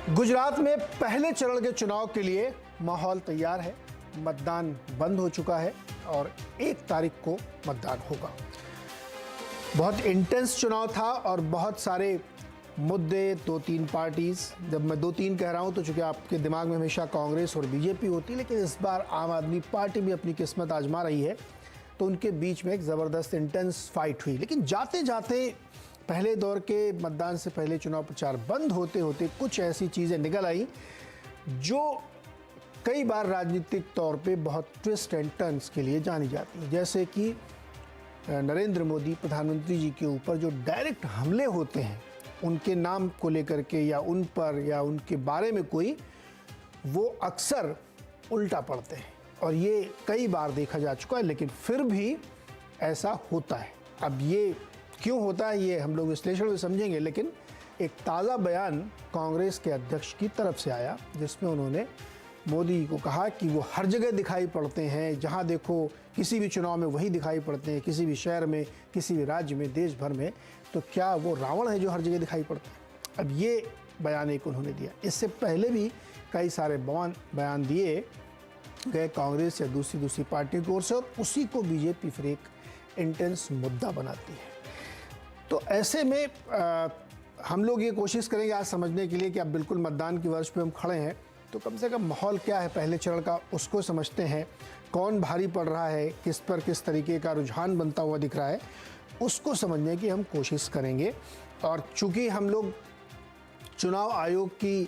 गुजरात में पहले चरण के चुनाव के लिए माहौल तैयार है। मतदान बंद हो चुका है और 1 तारीख को मतदान होगा। बहुत इंटेंस चुनाव था और बहुत सारे मुद्दे, 2-3 पार्टीज। जब मैं 2-3 कह रहा हूं तो चूंकि आपके दिमाग में हमेशा कांग्रेस और बीजेपी होती है, लेकिन इस बार आम आदमी पार्टी भी अपनी किस्मत आजमा रही है, तो उनके बीच में एक ज़बरदस्त इंटेंस फाइट हुई। लेकिन जाते जाते पहले दौर के मतदान से पहले चुनाव प्रचार बंद होते होते कुछ ऐसी चीज़ें निकल आई जो कई बार राजनीतिक तौर पे बहुत ट्विस्ट एंड टर्न्स के लिए जानी जाती है। जैसे कि नरेंद्र मोदी प्रधानमंत्री जी के ऊपर जो डायरेक्ट हमले होते हैं, उनके नाम को लेकर के या उन पर या उनके बारे में कोई, वो अक्सर उल्टा पड़ते हैं और ये कई बार देखा जा चुका है। लेकिन फिर भी ऐसा होता है। अब ये क्यों होता है ये हम लोग विश्लेषण में समझेंगे, लेकिन एक ताज़ा बयान कांग्रेस के अध्यक्ष की तरफ से आया जिसमें उन्होंने मोदी को कहा कि वो हर जगह दिखाई पड़ते हैं, जहां देखो किसी भी चुनाव में वही दिखाई पड़ते हैं, किसी भी शहर में, किसी भी राज्य में, देश भर में, तो क्या वो रावण है जो हर जगह दिखाई पड़ते हैं। अब ये बयान एक उन्होंने दिया। इससे पहले भी कई सारे बयान दिए गए कांग्रेस या दूसरी पार्टियों की ओर से, और उसी को बीजेपी फिर एक इंटेंस मुद्दा बनाती है। तो ऐसे में हम लोग ये कोशिश करेंगे आज समझने के लिए कि अब बिल्कुल मतदान की वर्ष पे हम खड़े हैं, तो कम से कम माहौल क्या है पहले चरण का उसको समझते हैं। कौन भारी पड़ रहा है, किस पर किस तरीके का रुझान बनता हुआ दिख रहा है, उसको समझने की हम कोशिश करेंगे। और चूंकि हम लोग चुनाव आयोग की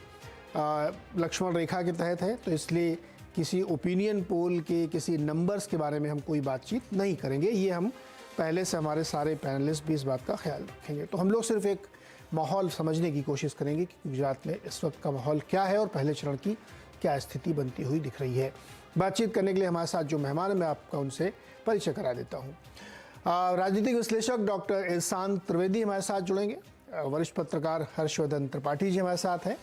लक्ष्मण रेखा के तहत है, तो इसलिए किसी ओपिनियन पोल के, किसी नंबर्स के बारे में हम कोई बातचीत नहीं करेंगे। ये हम पहले से हमारे सारे पैनलिस्ट भी इस बात का ख्याल रखेंगे। तो हम लोग सिर्फ एक माहौल समझने की कोशिश करेंगे कि गुजरात में इस वक्त का माहौल क्या है और पहले चरण की क्या स्थिति बनती हुई दिख रही है। बातचीत करने के लिए हमारे साथ जो मेहमान है, मैं आपका उनसे परिचय करा देता हूँ। राजनीतिक विश्लेषक डॉक्टर एहसान त्रिवेदी हमारे साथ जुड़ेंगे। वरिष्ठ पत्रकार हर्षवर्धन त्रिपाठी जी हमारे साथ हैं।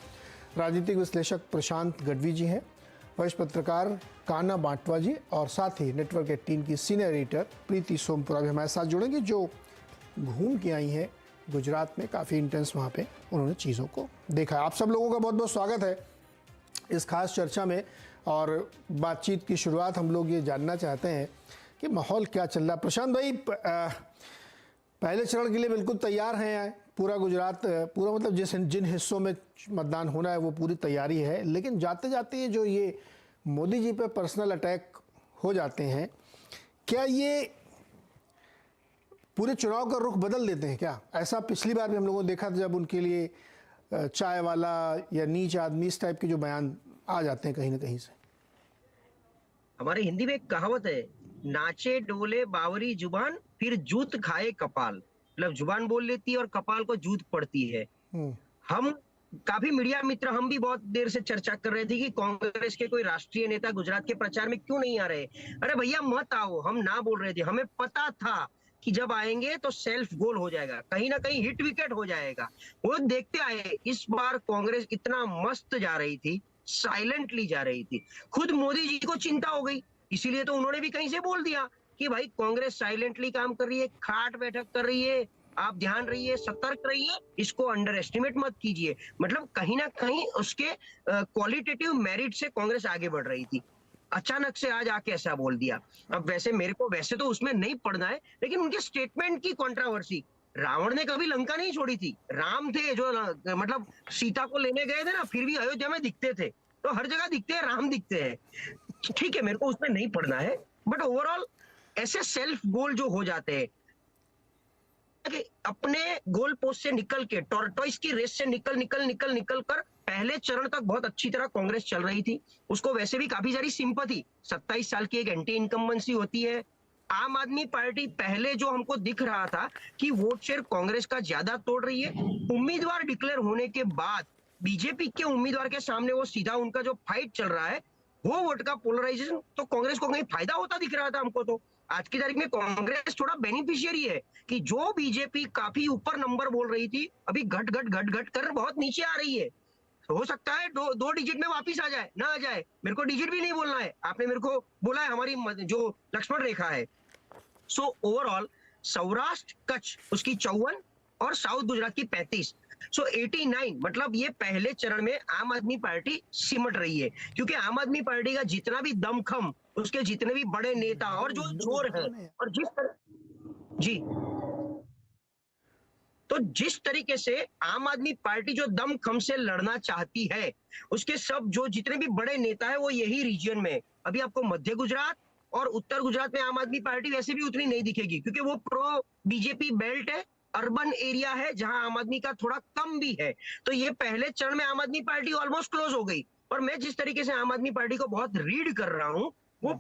राजनीतिक विश्लेषक प्रशांत गढ़वी जी हैं। वरिष्ठ पत्रकार कान्हा बांटवा जी, और साथ ही नेटवर्क 18 की सीनियर एडिटर प्रीति सोमपुरा भी हमारे साथ जुड़ेंगे, जो घूम के आई हैं गुजरात में। काफ़ी इंटेंस वहाँ पे उन्होंने चीज़ों को देखा। आप सब लोगों का बहुत बहुत स्वागत है इस खास चर्चा में। और बातचीत की शुरुआत हम लोग ये जानना चाहते हैं कि माहौल क्या चल रहा है। प्रशांत भाई, पहले चरण के लिए बिल्कुल तैयार हैं पूरा गुजरात, पूरा मतलब जिन हिस्सों में मतदान होना है वो पूरी तैयारी है, लेकिन जाते जाते जो ये मोदी जी पे पर्सनल अटैक हो जाते हैं, क्या ये पूरे चुनाव का रुख बदल देते हैं क्या? ऐसा पिछली बार भी हम लोगों ने देखा था जब उनके लिए चाय वाला या नीच आदमी इस टाइप के जो बयान आ जाते हैं कहीं ना कहीं से। हमारे हिंदी में एक कहावत है, नाचे डोले बावरी जुबान फिर जूत खाए कपाल। मतलब जुबान बोल लेती है और कपाल को जूत पड़ती है। हम काफी मीडिया मित्र, हम भी बहुत देर से चर्चा कर रहे थे कि कांग्रेस के कोई राष्ट्रीय नेता गुजरात के प्रचार में क्यों नहीं आ रहे। अरे भैया मत आओ, हम ना बोल रहे थे। हमें पता था कि जब आएंगे तो सेल्फ गोल हो जाएगा, कहीं ना कहीं हिट विकेट हो जाएगा। वो देखते आए। इस बार कांग्रेस इतना मस्त जा रही थी, साइलेंटली जा रही थी। खुद मोदी जी को चिंता हो गई, इसीलिए तो उन्होंने भी कहीं से बोल दिया कि भाई कांग्रेस साइलेंटली काम कर रही है, खाट बैठक कर रही है, आप ध्यान रहिए, सतर्क रहिए, इसको अंडर एस्टिमेट मत कीजिए। मतलब कहीं ना कहीं उसके क्वालिटेटिव मेरिट से कांग्रेस आगे बढ़ रही थी। अचानक से आज आके ऐसा बोल दिया। अब वैसे मेरे को वैसे तो उसमें नहीं पढ़ना है, लेकिन उनके स्टेटमेंट की कंट्रोवर्सी। रावण ने कभी लंका नहीं छोड़ी थी। राम थे जो मतलब सीता को लेने गए थे ना, फिर भी अयोध्या में दिखते थे। तो हर जगह दिखते हैं, राम दिखते हैं। ठीक है, मेरे को उसमें नहीं पढ़ना है, बट ओवरऑल ऐसे सेल्फ गोल जो हो जाते हैं कि अपने गोल पोस्ट से निकल के, टॉर्टोइस की रेस से निकल कर पहले चरण तक बहुत अच्छी तरह कांग्रेस चल रही थी। उसको वैसे भी काफी सारी सिंपैथी, 27 साल की एक एंटी इनकम्बेंसी होती है। आम आदमी पार्टी पहले जो हमको दिख रहा था कि वोट शेयर कांग्रेस का ज्यादा तोड़ रही है, उम्मीदवार डिक्लेयर होने के बाद बीजेपी के उम्मीदवार के सामने वो सीधा उनका जो फाइट चल रहा है, वो वोट का पोलराइजेशन, तो कांग्रेस को कहीं फायदा होता दिख रहा था हमको। तो आज की तारीख में कांग्रेस थोड़ा बेनिफिशियरी है कि जो बीजेपी काफी ऊपर नंबर बोल रही थी, अभी घट कर बहुत नीचे आ रही है। तो हो सकता है दो डिजिट में वापिस आ जाए, ना आ जाए। मेरे को डिजिट भी नहीं बोलना है, आपने मेरे को बोला है हमारी जो लक्ष्मण रेखा है। सो ओवरऑल सौराष्ट्र कच्छ उसकी 54 और साउथ गुजरात की 35। सो 89 मतलब ये पहले चरण में आम आदमी पार्टी सिमट रही है, क्योंकि आम आदमी पार्टी का जितना भी दमखम, उसके जितने भी बड़े नेता और जो जोर है, और जी, तो जिस तरीके से आम आदमी पार्टी जो दमखम से लड़ना चाहती है, उसके सब जो जितने भी बड़े नेता है वो यही रीजन में। अभी आपको मध्य गुजरात और उत्तर गुजरात में आम आदमी पार्टी वैसे भी उतनी नहीं दिखेगी, क्योंकि वो प्रो बीजेपी बेल्ट है, अर्बन एरिया है जहां आम आदमी का थोड़ा कम भी है। तो ये पहले चरण में आम आदमी पार्टी ऑलमोस्ट क्लोज हो गई। और मैं जिस तरीके से आम आदमी पार्टी को बहुत रीड कर रहा हूं, वो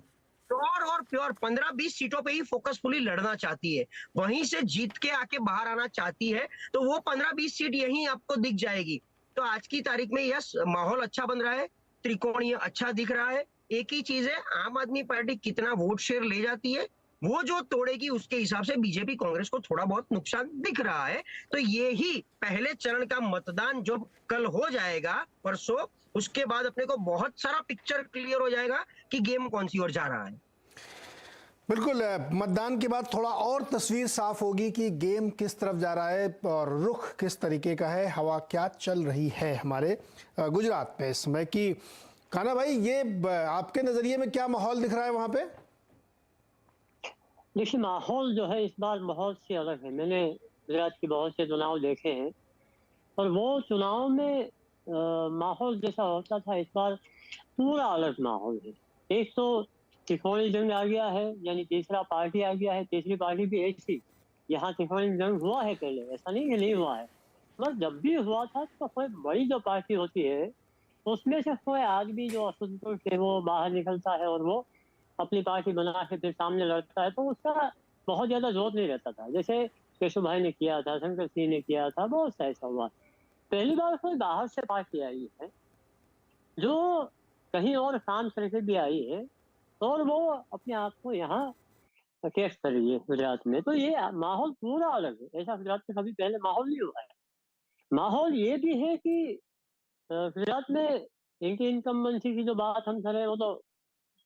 प्योर और प्योर 15-20 सीटों पे ही फोकसफुली लड़ना चाहती है, वहीं से जीत के आके बाहर आना चाहती है। तो वो 15-20 सीट यहीं आपको दिख जाएगी। तो आज की तारीख में यस, माहौल अच्छा बन रहा है, त्रिकोणीय अच्छा दिख रहा है। एक ही चीज है, आम आदमी पार्टी कितना वोट शेयर ले जाती है, वो जो तोड़ेगी उसके हिसाब से बीजेपी कांग्रेस को थोड़ा बहुत नुकसान दिख रहा है। तो ये ही पहले चरण का मतदान जो कल हो जाएगा परसों, उसके बाद अपने को बहुत सारा पिक्चर क्लियर हो जाएगा कि गेम कौन सी ओर जा रहा है। बिल्कुल, मतदान के बाद थोड़ा और तस्वीर साफ होगी कि गेम किस तरफ जा रहा है और रुख किस तरीके का है, हवा क्या चल रही है हमारे गुजरात में इस समय की। कान्हा भाई, ये आपके नजरिए में क्या माहौल दिख रहा है वहां पे? देखिए, माहौल जो है इस बार बहुत से अलग है। मैंने गुजरात के बहुत से चुनाव देखे हैं और वो चुनाव में माहौल जैसा होता था, इस बार पूरा अलग माहौल है। एक तो त्रिकोणीय जंग आ गया है, यानी तीसरा पार्टी आ गया है, तीसरी पार्टी भी ऐसी। यहाँ त्रिकोणीय जंग हुआ है पहले, ऐसा नहीं कि नहीं हुआ है, बस जब भी हुआ था तो कोई बड़ी जो पार्टी होती है उसमें से कोई आदमी जो असंतुष्ट है वो बाहर निकलता है और वो अपनी पार्टी बना के फिर सामने लड़ता है, तो उसका बहुत ज्यादा जोर नहीं रहता था। जैसे केशव भाई ने किया था, शंकर सिंह ने किया था, बहुत सा ऐसा हुआ। पहली बार कोई बाहर से पार्टी आई है जो कहीं और काम करके भी आई है और वो अपने आप को यहाँ पेश कर रही है गुजरात में। तो ये माहौल पूरा अलग है, ऐसा गुजरात में कभी पहले माहौल नहीं हुआ है। माहौल ये भी है कि गुजरात में इनकी इनकम्बेंसी की जो बात हम करें वो तो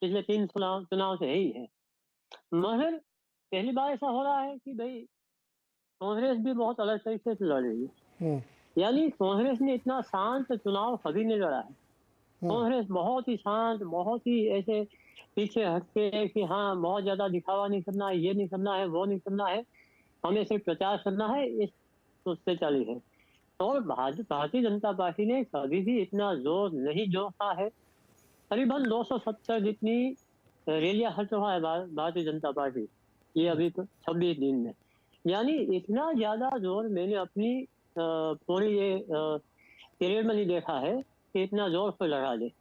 पिछले 3 चुनाव से ही है, मगर पहली बार ऐसा हो रहा है कि भाई कांग्रेस भी बहुत अलग तरीके से लड़ रही है। यानी कांग्रेस ने इतना शांत चुनाव कभी नहीं लड़ा है। कांग्रेस बहुत ही शांत, बहुत ही ऐसे पीछे हटके कि हाँ बहुत ज्यादा दिखावा नहीं करना है, ये नहीं करना है, वो नहीं करना है, हमें सिर्फ प्रचार करना है, इस सोचते चली है। और भारतीय जनता पार्टी ने कभी भी इतना जोर नहीं जोड़ा है। करीबन 270 जितनी रैलियां कर चुका है भारतीय जनता पार्टी ये अभी तो 26 दिन में। यानी इतना ज्यादा जोर मैंने अपनी पूरी ये पीरियड में नहीं देखा है कि इतना जोर कोई लगा दे।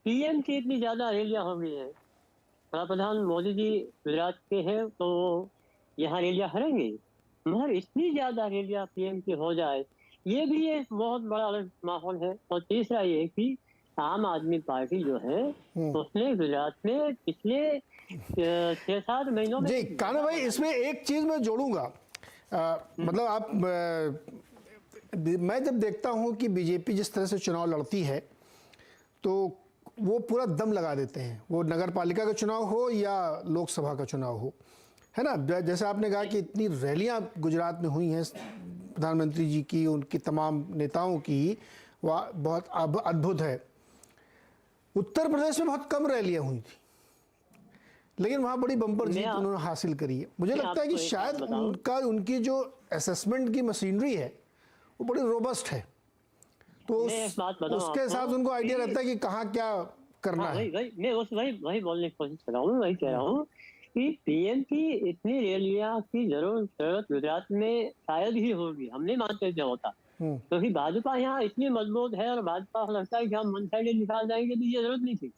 पीएम की इतनी ज्यादा रैलियां हो गई है, प्रधान मोदी जी गुजरात के हैं तो यहाँ रैलियां करेंगे, मगर इतनी ज्यादा रैलियां पीएम की हो जाए ये भी एक बहुत बड़ा अलग माहौल है। और तीसरा ये कि आम आदमी पार्टी जो है उसने गुजरात में पिछले 6-7 महीनों में। जी कान्हा भाई, इसमें एक चीज मैं जोड़ूंगा, मतलब आप मैं जब देखता हूं कि बीजेपी जिस तरह से चुनाव लड़ती है तो वो पूरा दम लगा देते हैं, वो नगर पालिका का चुनाव हो या लोकसभा का चुनाव हो, है ना। जैसे आपने कहा कि इतनी रैलियां गुजरात में हुई हैं प्रधानमंत्री जी की, उनकी तमाम नेताओं की, वह बहुत अद्भुत है। उत्तर प्रदेश में बहुत कम रैलियां हुई थी, लेकिन वहां बड़ी बम्पर जीत उन्होंने हासिल करी है। मुझे लगता है कि शायद उनकी जो असेसमेंट की मशीनरी है वो बड़ी रोबस्ट है, तो उसके हिसाब से उनको आइडिया रहता है कि कहाँ क्या करना है। मैं वही बोलने की कोशिश कर रहा हूँ, वही कह रहा हूँ कि पीएम की इतनी रैलियां की जरूरत गुजरात में शायद ही होगी, हम नहीं मानते जो होता, क्योंकि भाजपा यहाँ इतनी मजबूत है और भाजपा को लगता है कि हम वन साइड निकाल जाएंगे, तो ये जरूरत नहीं थी।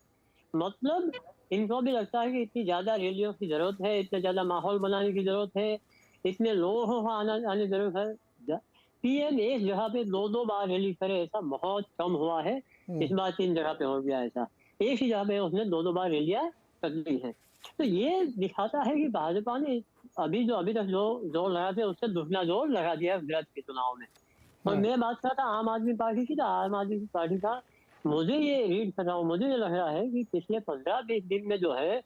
मतलब इनको भी लगता है कि इतनी ज्यादा रैलियों की जरूरत है, इतना ज्यादा माहौल बनाने की जरूरत है, इतने लोगों को आने की जरूरत है। पीएम एक जगह पे 2-2 बार रैली करे ऐसा बहुत कम हुआ है, इस बार 3 जगह पे हो गया ऐसा। एक ही जगह पे उसने 2-2 बार रैलियां कर ली है। तो ये दिखाता है कि भाजपा ने अभी तक जो जोर लगा थे उससे दुगना जोर लगा दिया है गुजरात के चुनाव में। और मैं बात कर रहा था आम आदमी पार्टी की, तो आम आदमी पार्टी का मुझे ये रीड कर रहा हूँ, मुझे ये लग रहा है कि पिछले 15-20 दिन में जो है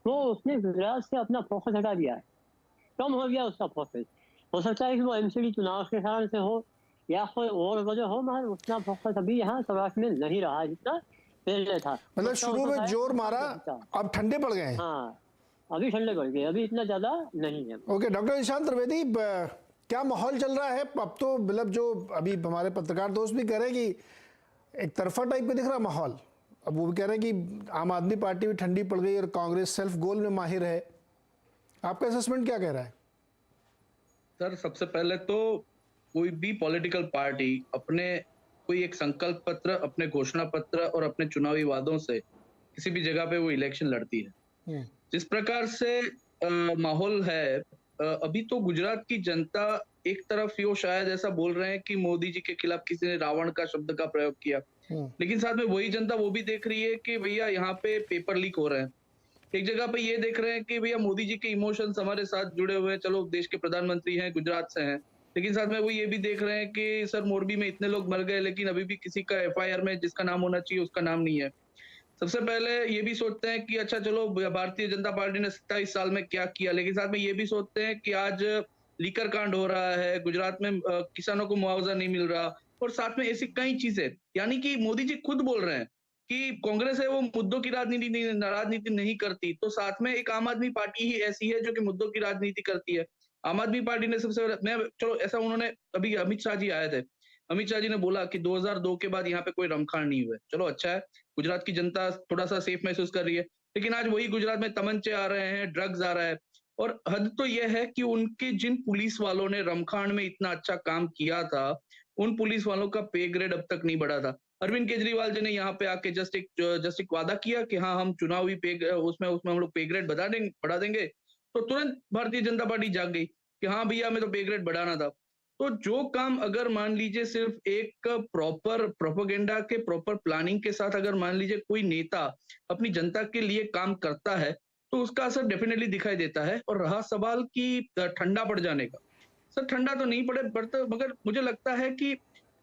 वो उसने गुजरात से अपना फोकस हटा दिया है, कम हो गया उसका फोकस। हो सकता है कि वो एमसीडी चुनाव के कारण से हो, या कोई और वजह हो, मगर उतना फोकस अभी यहाँ सौराष्ट्र में नहीं रहा है जितना पहले था। मतलब शुरू में जोर मारा, अब ठंडे पड़ गए हैं। हाँ, अभी ठंडे पड़ गए, अभी इतना ज्यादा नहीं है। ओके, डॉक्टर ईशान त्रिवेदी, क्या माहौल चल रहा है अब? तो मतलब जो अभी हमारे पत्रकार दोस्त भी कह रहे हैं कि एक तरफा टाइप का दिख रहा माहौल। अब वो भी कह रहे हैं कि आम आदमी पार्टी भी ठंडी पड़ गई और कांग्रेस सेल्फ गोल में माहिर है। आपका असेसमेंट क्या कह रहा है? सर, सबसे पहले तो कोई भी पॉलिटिकल पार्टी अपने कोई एक संकल्प पत्र, अपने घोषणा पत्र और अपने चुनावी वादों से किसी भी जगह पे वो इलेक्शन लड़ती है। जिस प्रकार से माहौल है, अभी तो गुजरात की जनता एक तरफ यो शायद ऐसा बोल रहे हैं कि मोदी जी के खिलाफ किसी ने रावण का शब्द का प्रयोग किया, लेकिन साथ में वही जनता वो भी देख रही है कि भैया यहाँ पे पेपर लीक हो रहे हैं। एक जगह पे ये देख रहे हैं कि भैया मोदी जी के इमोशंस हमारे साथ जुड़े हुए हैं, चलो देश के प्रधानमंत्री हैं, गुजरात से हैं, लेकिन साथ में वो ये भी देख रहे हैं कि सर मोरबी में इतने लोग मर गए लेकिन अभी भी किसी का एफआईआर में जिसका नाम होना चाहिए उसका नाम नहीं है। सबसे पहले ये भी सोचते हैं कि अच्छा चलो भारतीय जनता पार्टी ने 27 साल में क्या किया, लेकिन साथ में ये भी सोचते हैं कि आज लीकर कांड हो रहा है, गुजरात में किसानों को मुआवजा नहीं मिल रहा, और साथ में ऐसी कई चीजें, यानी कि मोदी जी खुद बोल रहे हैं कि कांग्रेस है वो मुद्दों की राजनीति नहीं करती, तो साथ में एक आम आदमी पार्टी ही ऐसी है जो कि मुद्दों की राजनीति करती है। आम आदमी पार्टी ने सबसे चलो ऐसा, उन्होंने अभी अमित शाह जी आए थे, अमित शाह जी ने बोला कि 2002 के बाद यहाँ पे कोई रमखाण नहीं हुए। चलो अच्छा है, गुजरात की जनता थोड़ा सा सेफ महसूस कर रही है, लेकिन आज वही गुजरात में तमंचे आ रहे हैं, ड्रग्स आ रहा है, और हद तो यह है कि उनके जिन पुलिस वालों ने रमखाण में इतना अच्छा काम किया था, उन पुलिस वालों का पे ग्रेड अब तक नहीं बढ़ा था। अरविंद केजरीवाल जी ने यहाँ पे आके जस्ट एक वादा किया कि हाँ हम चुनावी उसमें हम लोग पे ग्रेड बढ़ा देंगे, तो तुरंत भारतीय जनता पार्टी जाग गई कि हाँ भैया हमें तो पे ग्रेड बढ़ाना था। तो जो काम अगर मान लीजिए सिर्फ एक प्रॉपर प्रोपेगेंडा के प्रॉपर प्लानिंग के साथ अगर मान लीजिए कोई नेता अपनी जनता के लिए काम करता है तो उसका असर डेफिनेटली दिखाई देता है। और रहा सवाल कि ठंडा पड़ जाने का, सर ठंडा तो नहीं पड़ता, मगर मुझे लगता है कि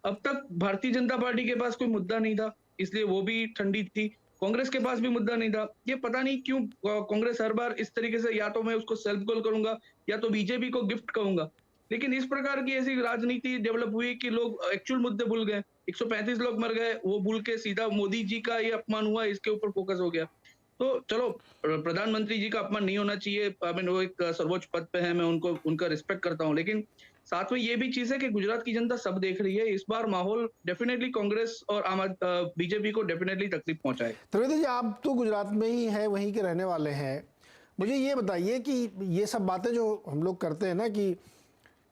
अब तक भारतीय जनता पार्टी के पास कोई मुद्दा नहीं था, इसलिए वो भी ठंडी थी। कांग्रेस के पास भी मुद्दा नहीं था। ये पता नहीं क्यों कांग्रेस हर बार इस तरीके से, या तो मैं उसको सेल्फ गोल करूंगा या तो बीजेपी को गिफ्ट कहूंगा, लेकिन इस प्रकार की ऐसी राजनीति डेवलप हुई कि लोग एक्चुअल मुद्दे भूल गए। 135 लोग मर गए, वो भूल के सीधा मोदी जी का ये अपमान हुआ, इसके ऊपर फोकस हो गया। तो चलो, प्रधानमंत्री जी का अपमान नहीं होना चाहिए, वो एक सर्वोच्च पद पे है, मैं उनका रिस्पेक्ट करता हूँ, लेकिन साथ में ये भी चीज है कि गुजरात की जनता सब देख रही है। इस बार माहौल डेफिनेटली कांग्रेस और बीजेपी को डेफिनेटली तकलीफ पहुंचाए। त्रिवेदी जी, आप तो गुजरात में ही है, वहीं के रहने वाले हैं, मुझे ये बताइए कि ये सब बातें जो हम लोग करते हैं ना कि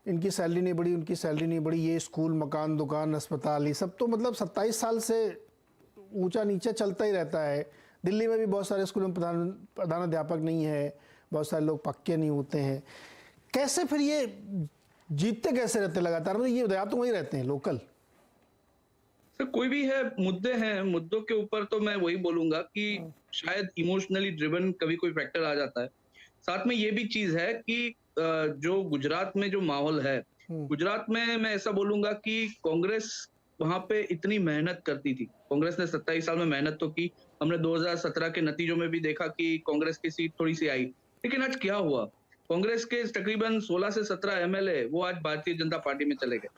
इनकी सैलरी नहीं बढ़ी, उनकी सैलरी नहीं बढ़ी, ये स्कूल, मकान, दुकान, अस्पताल, ये सब तो मतलब 27 साल से ऊंचा नीचा चलता ही रहता है। दिल्ली में भी बहुत सारे स्कूलों में प्रधानाध्यापक नहीं है, बहुत सारे लोग पक्के नहीं होते हैं। कैसे फिर ये जीतते कैसे रहते लगातार? मतलब ये बताया तो वही रहते हैं लोकल। सर कोई भी है, मुद्दे हैं, मुद्दों के ऊपर तो मैं वही बोलूंगा कि शायद इमोशनली ड्रिवन कभी कोई फैक्टर आ जाता है। साथ में ये भी चीज है कि जो गुजरात में जो माहौल है, गुजरात में मैं ऐसा बोलूंगा कि कांग्रेस वहां पे इतनी मेहनत करती थी। कांग्रेस ने 27 साल में मेहनत तो की, हमने 2017 के नतीजों में भी देखा कि कांग्रेस की सीट थोड़ी सी आई, लेकिन आज क्या हुआ, कांग्रेस के तकरीबन 16 से 17 एमएलए वो आज भारतीय जनता पार्टी में चले गए।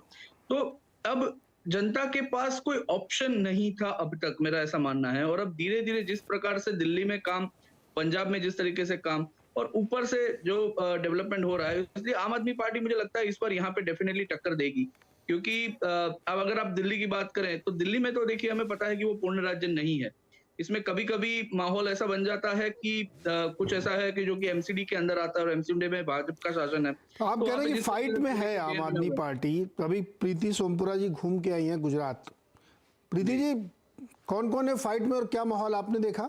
तो अब जनता के पास कोई ऑप्शन नहीं था अब तक, मेरा ऐसा मानना है। और अब धीरे धीरे जिस प्रकार से दिल्ली में काम, पंजाब में जिस तरीके से काम, और ऊपर से जो डेवलपमेंट हो रहा है, इसलिए आम आदमी पार्टी मुझे लगता है इस बार यहाँ पे डेफिनेटली टक्कर देगी। क्योंकि अब अगर आप दिल्ली की बात करें तो दिल्ली में तो देखिए हमें पता है कि वो पूर्ण राज्य नहीं है। इसमें कभी कभी माहौल ऐसा बन जाता है कि कुछ ऐसा है कि जो कि एमसीडी के अंदर आता है, और एमसीडी में भाजपा का शासन है। तो आप कह रहे हैं कि फाइट में है आम आदमी पार्टी। अभी प्रीति सोमपुरा जी घूम के आई हैं गुजरात। प्रीति जी, कौन कौन है फाइट में और क्या माहौल आपने देखा?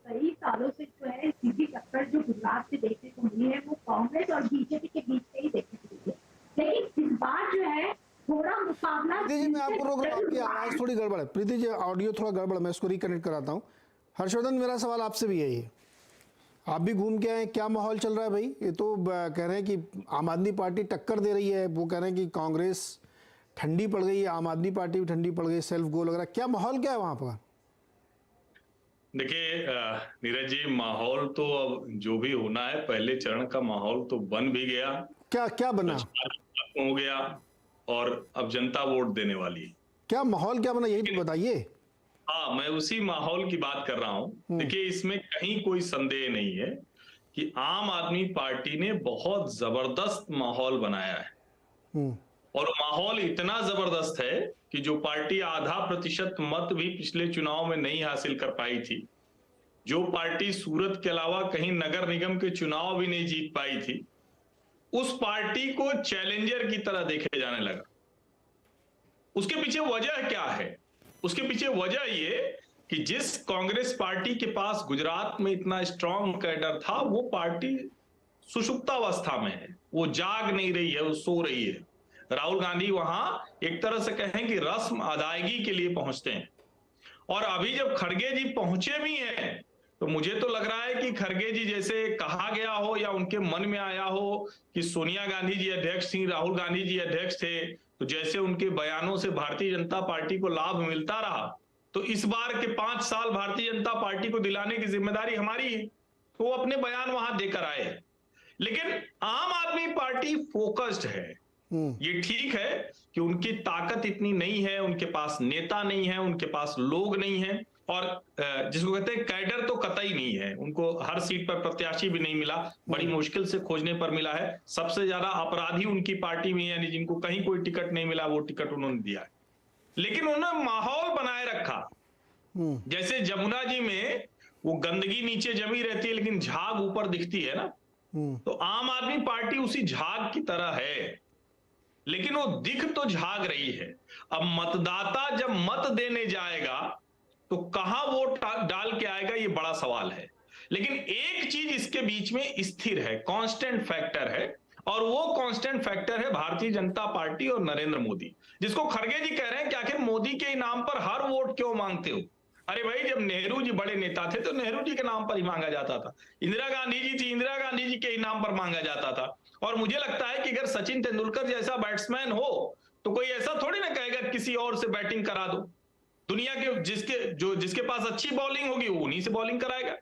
कई सालों से जो है सीधी टक्कर जो गुजरात से देखने को मिली है वो कांग्रेस और बीजेपी के बीच से ही देखने को मिली है, लेकिन इस बार जो है थोड़ा मुकाबला। प्रीति जी, मैं आपको रोक रहा हूं, आपकी आवाज थोड़ी गड़बड़ है। प्रीति जी, ऑडियो थोड़ा गड़बड़, मैं इसको रिकनेक्ट कराता हूँ। हर्षवर्धन, मेरा सवाल आपसे भी यही है, आप भी घूम के आए, क्या माहौल चल रहा है भाई? ये तो कह रहे हैं कि आम आदमी पार्टी टक्कर दे रही है, वो कह रहे हैं कि कांग्रेस ठंडी पड़ गई है, आम आदमी पार्टी भी ठंडी पड़ गई, सेल्फ गोल वगैरह, क्या माहौल क्या है वहां पर? देखिए नीरज जी, माहौल तो अब जो भी होना है, पहले चरण का माहौल तो बन भी गया। क्या क्या बना? खत्म हो गया और अब जनता वोट देने वाली है। क्या माहौल क्या बना, यही तो बताइए। हाँ, मैं उसी माहौल की बात कर रहा हूं। देखिए, इसमें कहीं कोई संदेह नहीं है कि आम आदमी पार्टी ने बहुत जबरदस्त माहौल बनाया है, और माहौल इतना जबरदस्त है कि जो पार्टी आधा प्रतिशत मत भी पिछले चुनाव में नहीं हासिल कर पाई थी, जो पार्टी सूरत के अलावा कहीं नगर निगम के चुनाव भी नहीं जीत पाई थी, उस पार्टी को चैलेंजर की तरह देखे जाने लगा। उसके पीछे वजह क्या है? उसके पीछे वजह ये कि जिस कांग्रेस पार्टी के पास गुजरात में इतना स्ट्रांग कैडर था, वो पार्टी सुषुप्तावस्था में है, वो जाग नहीं रही है, वो सो रही है। राहुल गांधी वहां एक तरह से कहें कि रस्म अदायगी के लिए पहुंचते हैं, और अभी जब खड़गे जी पहुंचे भी हैं, तो मुझे तो लग रहा है कि खड़गे जी जैसे कहा गया हो या उनके मन में आया हो कि सोनिया गांधी जी अध्यक्ष थी, राहुल गांधी जी अध्यक्ष थे, तो जैसे उनके बयानों से भारतीय जनता पार्टी को लाभ मिलता रहा, तो इस बार के 5 साल भारतीय जनता पार्टी को दिलाने की जिम्मेदारी हमारी है। तो वो अपने बयान वहां देकर आए। लेकिन आम आदमी पार्टी फोकस्ड है। ये ठीक है कि उनकी ताकत इतनी नहीं है, उनके पास नेता नहीं है, उनके पास लोग नहीं है, और जिसको कहते हैं कैडर तो कतई नहीं है। उनको हर सीट पर प्रत्याशी भी नहीं मिला, बड़ी मुश्किल से खोजने पर मिला है। सबसे ज्यादा अपराधी उनकी पार्टी में, यानी जिनको कहीं कोई टिकट नहीं मिला, वो टिकट उन्होंने दिया है। लेकिन उन्होंने माहौल बनाए रखा। जैसे जमुना जी में वो गंदगी नीचे जमी रहती है लेकिन झाग ऊपर दिखती है ना, तो आम आदमी पार्टी उसी झाग की तरह है, लेकिन वो दिख तो झाग रही है। अब मतदाता जब मत देने जाएगा तो कहां वोट डाल के आएगा, ये बड़ा सवाल है। लेकिन एक चीज इसके बीच में स्थिर है, कांस्टेंट फैक्टर है, और वो कांस्टेंट फैक्टर है भारतीय जनता पार्टी और नरेंद्र मोदी, जिसको खड़गे जी कह रहे हैं कि आखिर मोदी के इनाम पर हर वोट क्यों मांगते हो? अरे भाई, जब नेहरू जी बड़े नेता थे तो नेहरू जी के नाम पर ही मांगा जाता था। इंदिरा गांधी जी थी, इंदिरा गांधी जी के इनाम पर मांगा जाता था। और मुझे लगता है कि अगर सचिन तेंदुलकर जैसा बैट्समैन हो तो कोई ऐसा थोड़ी ना कहेगा किसी और से बैटिंग करा दो। दुनिया के जिसके पास अच्छी बॉलिंग होगी वो उन्हीं से बॉलिंग कराएगा।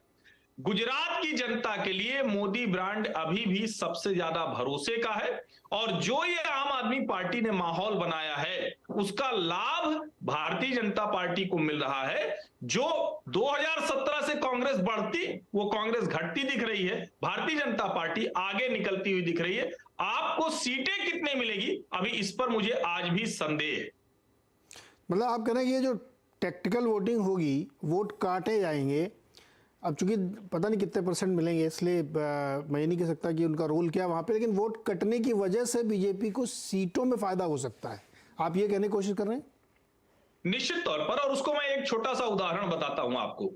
गुजरात की जनता के लिए मोदी ब्रांड अभी भी सबसे ज्यादा भरोसे का है, और जो ये आम आदमी पार्टी ने माहौल बनाया है उसका लाभ भारतीय जनता पार्टी को मिल रहा है। जो 2017 से कांग्रेस बढ़ती, वो कांग्रेस घटती दिख रही है, भारतीय जनता पार्टी आगे निकलती हुई दिख रही है। आपको सीटें कितने मिलेगी, अभी इस पर मुझे आज भी संदेह है। मतलब आप कह रहे हैं ये जो टेक्टिकल वोटिंग होगी, वोट काटे जाएंगे। अब चूंकि पता नहीं कितने परसेंट मिलेंगे, इसलिए मैं नहीं कह सकता कि उनका रोल क्या वहाँ पे, लेकिन वोट कटने की वजह से बीजेपी को सीटों में फायदा हो सकता है, आप ये कहने की कोशिश कर रहे हैं? निश्चित तौर पर, और उसको मैं एक छोटा सा उदाहरण बताता हूं आपको।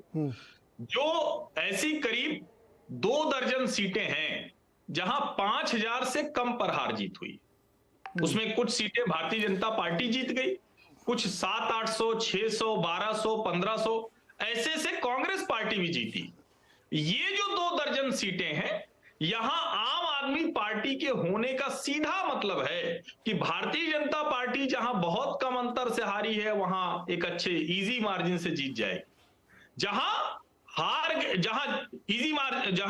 जो ऐसी करीब 2 दर्जन सीटें हैं जहां 5000 से कम पर हार जीत हुई, उसमें कुछ सीटें भारतीय जनता पार्टी जीत गई, कुछ 700-800, 600, 1200, 1500 ऐसे से कांग्रेस पार्टी भी जीती। ये जो 2 दर्जन सीटें हैं, यहां आम आदमी पार्टी के होने का सीधा मतलब है कि भारतीय जनता पार्टी जहां बहुत कम अंतर से हारी है, वहां एक अच्छे इजी मार्जिन से जीत जाएगी। जहां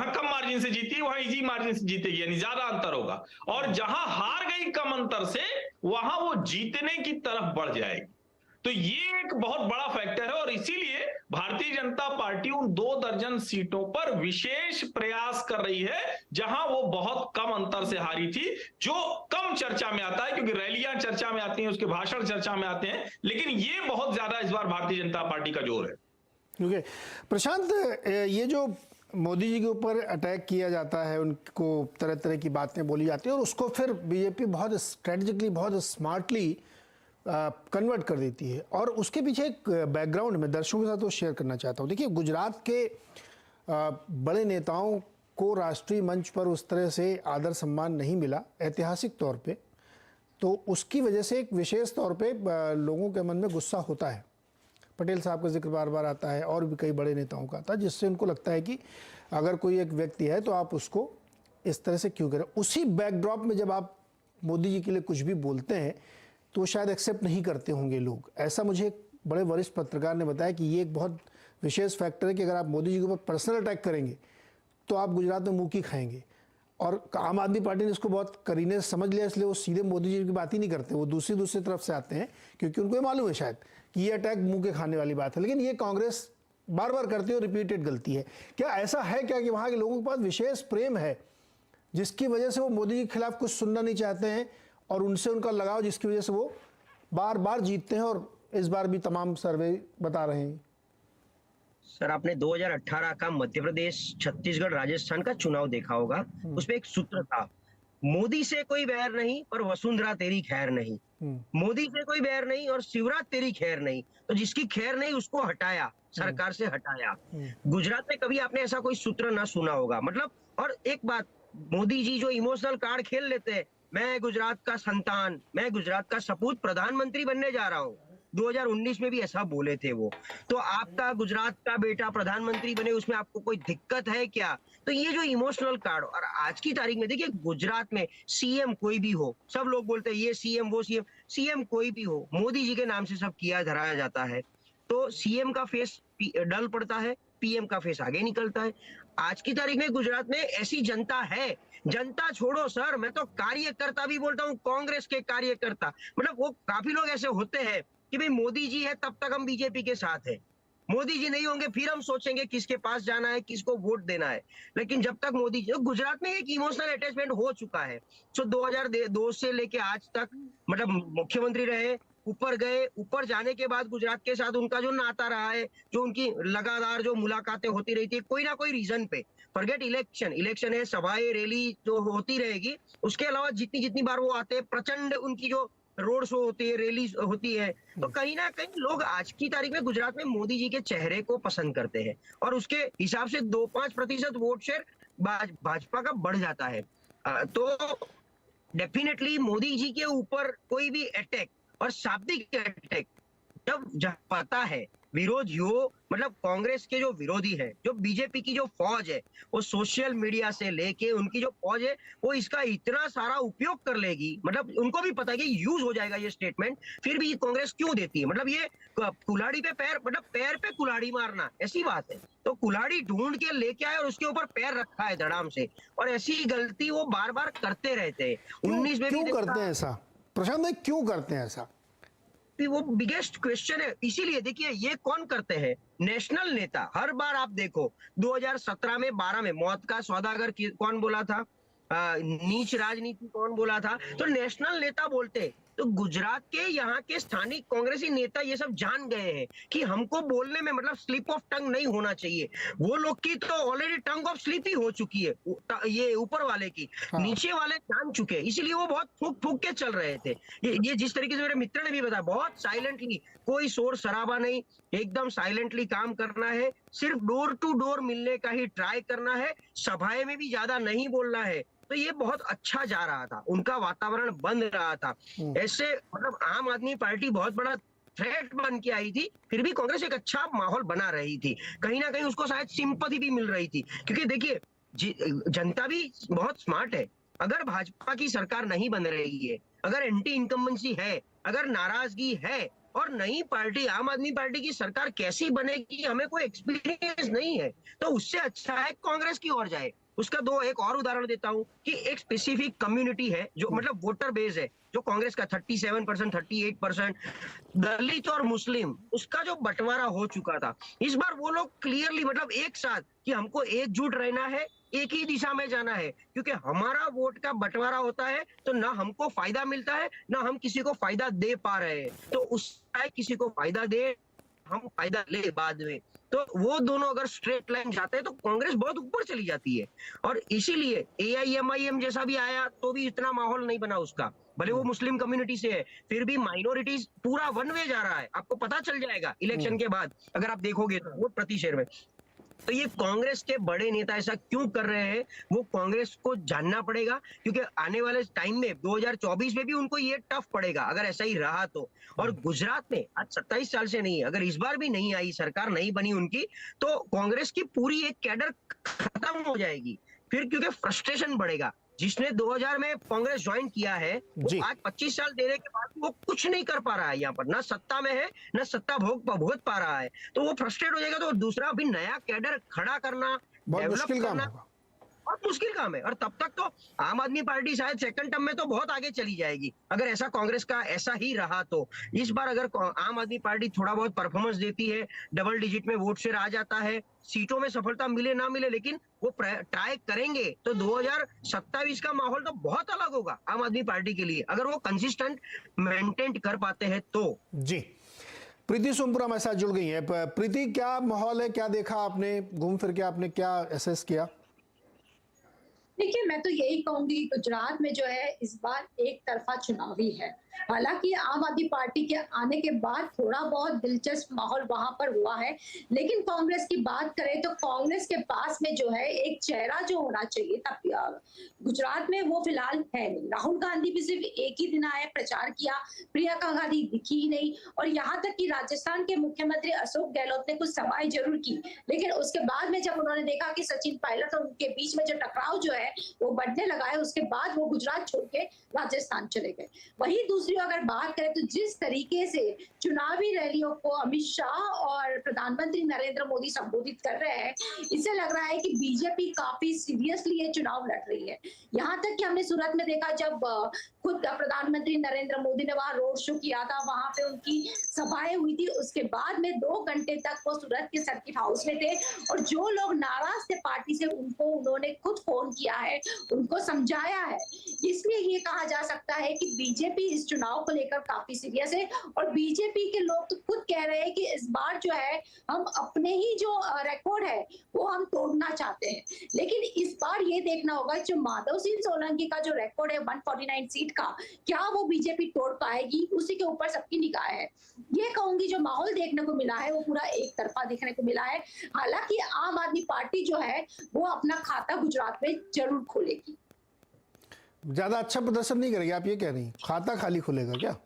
कम मार्जिन से जीती है, वहां इजी मार्जिन से जीतेगी, यानी ज्यादा अंतर होगा। और जहां हार गई कम अंतर से, वहां वो जीतने की तरफ बढ़ जाएगी। तो ये एक बहुत बड़ा फैक्टर है, और इसीलिए भारतीय जनता पार्टी उन 2 दर्जन सीटों पर विशेष प्रयास कर रही है जहां वो बहुत कम अंतर से हारी थी, जो कम चर्चा में आता है, क्योंकि रैलियां चर्चा में आती हैं, उसके भाषण चर्चा में आते हैं, लेकिन ये बहुत ज्यादा इस बार भारतीय जनता पार्टी का जोर है। ओके प्रशांत, ये जो मोदी जी के ऊपर अटैक किया जाता है, उनको तरह तरह की बातें बोली जाती हैं, और उसको फिर बीजेपी बहुत स्ट्रेटजिकली, बहुत स्मार्टली कन्वर्ट कर देती है। और उसके पीछे एक बैकग्राउंड में दर्शकों के साथ वो शेयर करना चाहता हूँ। देखिए, गुजरात के बड़े नेताओं को राष्ट्रीय मंच पर उस तरह से आदर सम्मान नहीं मिला ऐतिहासिक तौर पे, तो उसकी वजह से एक विशेष तौर पे लोगों के मन में गुस्सा होता है। पटेल साहब का जिक्र बार बार आता है, और भी कई बड़े नेताओं का आता है, जिससे उनको लगता है कि अगर कोई एक व्यक्ति है तो आप उसको इस तरह से क्यों करें। उसी बैकड्रॉप में जब आप मोदी जी के लिए कुछ भी बोलते हैं तो शायद एक्सेप्ट नहीं करते होंगे लोग। ऐसा मुझे एक बड़े वरिष्ठ पत्रकार ने बताया कि ये एक बहुत विशेष फैक्टर है कि अगर आप मोदी जी के ऊपर पर्सनल अटैक करेंगे तो आप गुजरात में मुँह की खाएंगे। और आम आदमी पार्टी ने इसको बहुत करीने से समझ लिया, इसलिए वो सीधे मोदी जी की बात ही नहीं करते, वो दूसरी तरफ से आते हैं, क्योंकि उनको ये मालूम है शायद कि ये अटैक मुंह के खाने वाली बात है। लेकिन ये कांग्रेस बार बार करती है और रिपीटेड गलती है। क्या ऐसा है क्या कि वहाँ के लोगों के पास विशेष प्रेम है जिसकी वजह से वो मोदी जी के खिलाफ कुछ सुनना नहीं चाहते हैं, और उनसे उनका लगाव जिसकी वजह से वो बार बार जीतते हैं, और इस बार भी तमाम सर्वे बता रहे हैं? सर, आपने 2018 का मध्य प्रदेश, छत्तीसगढ़, राजस्थान का चुनाव देखा होगा। उसमें एक सूत्र था, मोदी से कोई बैर नहीं पर वसुंधरा तेरी खैर नहीं। मोदी से कोई बैर नहीं और शिवराज तेरी खैर नहीं, तो जिसकी खैर नहीं उसको हटाया, सरकार से हटाया। गुजरात में कभी आपने ऐसा कोई सूत्र ना सुना होगा। मतलब, और एक बात, मोदी जी जो इमोशनल कार्ड खेल लेते हैं, मैं गुजरात का संतान, मैं गुजरात का सपूत प्रधानमंत्री बनने जा रहा हूँ, 2019 में भी ऐसा बोले थे वो। तो आपका गुजरात का बेटा प्रधानमंत्री बने, उसमें आपको कोई दिक्कत है क्या? तो ये जो इमोशनल कार्ड, और आज की तारीख में देखिए, गुजरात में सीएम कोई भी हो, सब लोग बोलते हैं ये सीएम वो सीएम, सीएम कोई भी हो, मोदी जी के नाम से सब किया धराया जाता है। तो सीएम का फेस डल पड़ता है, पीएम का फेस आगे निकलता है। आज की तारीख में गुजरात में ऐसी जनता है, जनता छोड़ो सर, मैं तो कार्यकर्ता भी बोलता हूँ, कांग्रेस के कार्यकर्ता, मतलब वो काफी लोग ऐसे होते हैं कि भाई मोदी जी है तब तक हम बीजेपी के साथ हैं, मोदी जी नहीं होंगे फिर हम सोचेंगे किसके पास जाना है, किसको वोट देना है। लेकिन जब तक मोदी जी, गुजरात में एक इमोशनल अटैचमेंट हो चुका है। सो 2002 से लेके आज तक, मतलब मुख्यमंत्री रहे, ऊपर गए, ऊपर जाने के बाद गुजरात के साथ उनका जो नाता रहा है, जो उनकी लगातार जो मुलाकातें होती रहती है कोई ना कोई रीजन पे, फॉरगेट इलेक्शन है, सभाएं रैली जो होती रहेगी, उसके अलावा जितनी बार वो आते हैं, प्रचंड उनकी जो रोड शो होती है, रैली होती है, तो कहीं ना कहीं लोग आज की तारीख में गुजरात में मोदी जी के चेहरे को पसंद करते हैं, और उसके हिसाब से 2-5% वोट शेयर भाजपा का बढ़ जाता है। तो डेफिनेटली मोदी जी के ऊपर कोई भी अटैक, और शाब्दिक अटैक, जब पता है विरोधियों, मतलब कांग्रेस के जो विरोधी है, जो बीजेपी की जो फौज है, वो सोशल मीडिया से लेके उनकी जो फौज है, वो इसका इतना सारा उपयोग कर लेगी, मतलब उनको भी पता है कि यूज हो जाएगा ये स्टेटमेंट, फिर भी कांग्रेस क्यों देती है? मतलब ये कुल्हाड़ी पे पैर, मतलब पैर पे कुल्हाड़ी मारना, ऐसी बात है। तो कुल्हाड़ी ढूंढ के लेके आए और उसके ऊपर पैर रखा है धड़ाम से, और ऐसी गलती वो बार बार करते रहते हैं। 19 में क्यों करते हैं ऐसा प्रशांत भाई, क्यों करते हैं ऐसा? वो बिगेस्ट क्वेश्चन है। इसीलिए देखिए, ये कौन करते हैं? नेशनल नेता। हर बार आप देखो, 2017 में 12 में मौत का सौदागर कौन बोला था, नीच राजनीति कौन बोला था, तो नेशनल नेता बोलते। तो गुजरात के यहाँ के स्थानिक कांग्रेसी नेता ये सब जान गए हैं कि हमको बोलने में, मतलब स्लिप ऑफ टंग नहीं होना चाहिए। वो लोग की तो ऑलरेडी टंग ऑफ स्लिप ही हो चुकी है, ये ऊपर वाले की, नीचे वाले जान चुके हैं, इसीलिए वो बहुत फूक के चल रहे थे। ये जिस तरीके से मेरे मित्र ने भी बताया, बहुत साइलेंटली, कोई शोर शराबा नहीं, एकदम साइलेंटली काम करना है, सिर्फ डोर टू डोर मिलने का ही ट्राई करना है, सभाएं में भी ज्यादा नहीं बोलना है। तो ये बहुत अच्छा जा रहा था, उनका वातावरण बन रहा था। ऐसे मतलब आम आदमी पार्टी बहुत बड़ा थ्रेट बन के आई थी, फिर भी कांग्रेस एक अच्छा माहौल बना रही थी, कहीं ना कहीं उसको शायद सिंपैथी भी मिल रही थी। क्योंकि देखिए, जनता भी बहुत स्मार्ट है। अगर भाजपा की सरकार नहीं बन रही है, अगर एंटी इनकम्बेंसी है, अगर नाराजगी है, और नई पार्टी आम आदमी पार्टी की सरकार कैसी बनेगी, हमें कोई एक्सपीरियंस नहीं है, तो उससे अच्छा है कांग्रेस की ओर जाए। उसका एक और उदाहरण देता हूं कि एक स्पेसिफिक कम्युनिटी है जो, मतलब वोटर बेस है जो कांग्रेस का 37%, 38%, दलित और मुस्लिम, उसका जो बंटवारा हो चुका था, इस बार वो लोग क्लियरली, मतलब एक साथ, कि हमको एकजुट रहना है, एक ही दिशा में जाना है, क्योंकि हमारा वोट का बंटवारा होता है तो ना हमको फायदा मिलता है, ना हम किसी को फायदा दे पा रहे हैं। तो उसका किसी को फायदा दे, हम फायदा ले बाद में, तो वो दोनों अगर स्ट्रेट लाइन जाते हैं तो कांग्रेस बहुत ऊपर चली जाती है। और इसीलिए AIMIM जैसा भी आया तो भी इतना माहौल नहीं बना उसका, भले वो मुस्लिम कम्युनिटी से है, फिर भी माइनॉरिटीज पूरा वन वे जा रहा है। आपको पता चल जाएगा इलेक्शन के बाद, अगर आप देखोगे तो वोट प्रति शेयर में। तो ये कांग्रेस के बड़े नेता ऐसा क्यों कर रहे हैं, वो कांग्रेस को जानना पड़ेगा, क्योंकि आने वाले टाइम में 2024 में भी उनको ये टफ पड़ेगा अगर ऐसा ही रहा तो। और गुजरात में आज 27 साल से नहीं, अगर इस बार भी नहीं आई, सरकार नहीं बनी उनकी, तो कांग्रेस की पूरी एक कैडर खत्म हो जाएगी फिर, क्योंकि फ्रस्ट्रेशन बढ़ेगा। जिसने 2000 में कांग्रेस ज्वाइन किया है, वो आज 25 साल देने के बाद वो कुछ नहीं कर पा रहा है, यहाँ पर ना सत्ता में है, ना सत्ता भोग पा रहा है, तो वो फ्रस्ट्रेट हो जाएगा। तो दूसरा अभी नया कैडर खड़ा करना, बहुत मुश्किल काम होगा। बहुत मुश्किल काम है। और तब तक तो आम आदमी पार्टी शायद सेकंड टर्म में तो बहुत आगे चली जाएगी, अगर ऐसा कांग्रेस का ऐसा ही रहा तो। इस बार अगर आम आदमी पार्टी थोड़ा बहुत परफॉर्मेंस देती है, डबल डिजिट में वोट शेयर आ जाता है, सीटों में सफलता मिले ना मिले, लेकिन वो ट्राई करेंगे, तो 2027 का माहौल तो बहुत अलग होगा आम आदमी पार्टी के लिए, अगर वो कंसिस्टेंट मेंटेन कर पाते हैं तो। जी, प्रीति सोमपुरा हमारे साथ जुड़ गई है। प्रीति, क्या माहौल है, क्या देखा आपने, घूम फिर के आपने क्या एसेस किया? देखिए, मैं तो यही कहूंगी कि गुजरात में जो है इस बार एक तरफा चुनावी है। हालांकि आम आदमी पार्टी के आने के बाद थोड़ा बहुत दिलचस्प माहौल वहां पर हुआ है, लेकिन कांग्रेस की बात करें तो कांग्रेस के पास में जो है एक चेहरा जो होना चाहिए था गुजरात में, वो फिलहाल है नहीं। राहुल गांधी भी सिर्फ एक ही दिन आए, प्रचार किया, प्रियंका गांधी दिखी ही नहीं, और यहाँ तक कि राजस्थान के मुख्यमंत्री अशोक गहलोत ने कुछ सभाएं जरूर की, लेकिन उसके बाद में जब उन्होंने देखा कि सचिन पायलट और उनके बीच में जो टकराव जो है वो बढ़ने लगा है, उसके बाद वो गुजरात छोड़ के राजस्थान चले गए। वही दूसरी अगर बात करें तो जिस तरीके से चुनावी रैलियों को अमित शाह और प्रधानमंत्री नरेंद्र मोदी संबोधित कर रहे हैं, इससे लग रहा है कि बीजेपी काफी सीरियसली ये चुनाव लड़ रही है। यहाँ तक कि हमने सूरत में देखा, जब खुद प्रधानमंत्री नरेंद्र मोदी ने वहां रोड शो किया था, वहां पे उनकी सभाएं हुई थी, उसके बाद में 2 घंटे तक वो सूरत के सर्किट हाउस में थे, और जो लोग नाराज थे पार्टी से उनको उन्होंने खुद फोन किया है, उनको समझाया है। इसलिए ये कहा जा सकता है कि बीजेपी इस चुनाव को लेकर काफी सीरियस है, और बीजेपी के लोग तो खुद कह रहे हैं कि इस बार जो है हम अपने ही जो रिकॉर्ड है वो हम तोड़ना चाहते हैं। लेकिन इस बार ये देखना होगा जो माधव सिंह सोलंकी का जो रिकॉर्ड है 149 सीट का, क्या वो बीजेपी तोड़ पाएगी, उसी के ऊपर सबकी निगाह है। ये कहूंगी जो माहौल देखने को मिला है वो पूरा एक तरफा देखने को मिला है। हालांकि आम आदमी पार्टी जो है वो अपना खाता गुजरात में जरूर खोलेगी। ज्यादा अच्छा प्रदर्शन नहीं करेगी, आप ये कह रही हैं? खाता खाली खुलेगा क्या?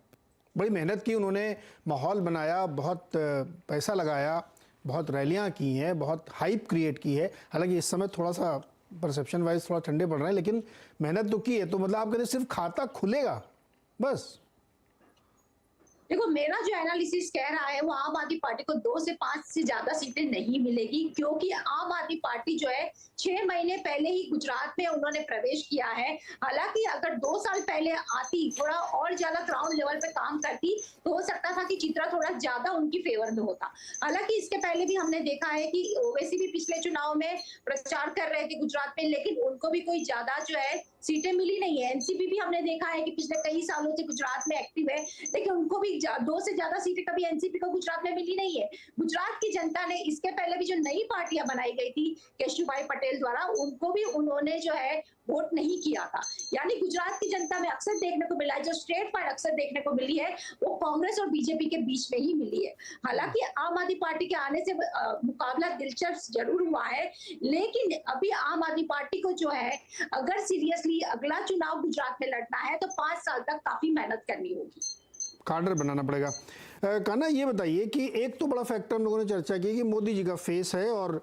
बड़ी मेहनत की उन्होंने, माहौल बनाया, बहुत पैसा लगाया, बहुत रैलियां की हैं, बहुत हाइप क्रिएट की है। हालांकि इस समय थोड़ा सा परसेप्शन वाइज थोड़ा ठंडे पड़ रहे हैं, लेकिन मेहनत तो की है। तो मतलब आप कहते हैं सिर्फ खाता खुलेगा बस? देखो, मेरा जो एनालिसिस कह रहा है वो आम आदमी पार्टी को 2 से 5 से ज्यादा सीटें नहीं मिलेगी, क्योंकि आम आदमी पार्टी जो है 6 महीने पहले ही गुजरात में उन्होंने प्रवेश किया है। हालांकि अगर 2 साल पहले आती, थोड़ा और ज्यादा ग्राउंड लेवल पे काम करती, तो हो सकता था कि चित्रा थोड़ा ज्यादा उनकी फेवर में होता। हालांकि इसके पहले भी हमने देखा है कि ओवैसी भी पिछले चुनाव में प्रचार कर रहे थे गुजरात में, लेकिन उनको भी कोई ज्यादा जो है सीटें मिली नहीं है। एनसीपी भी हमने देखा है कि पिछले कई सालों से गुजरात में एक्टिव है, लेकिन उनको भी 2 से ज्यादा सीटें कभी एनसीपी को गुजरात में मिली नहीं है। गुजरात की जनता ने इसके पहले भी जो नई पार्टियां बनाई गई थी केशुभाई पटेल द्वारा, उनको भी उन्होंने जो है वोट नहीं किया था। यानी गुजरात की जनता में अक्सर देखने को मिला है, जो स्ट्रेट फाइट अक्सर देखने को मिली है वो कांग्रेस और बीजेपी के बीच में ही मिली है। हालांकि आम आदमी पार्टी के आने से मुकाबला दिलचस्प जरूर हुआ है, लेकिन अभी आम आदमी पार्टी को जो है अगर सीरियसली अगला चुनाव गुजरात में लड़ना है तो 5 साल तक काफी मेहनत करनी होगी, कार्डर बनाना पड़ेगा। कान्हा, ये बताइए कि एक तो बड़ा फैक्टर हम लोगों ने चर्चा की कि मोदी जी का फेस है और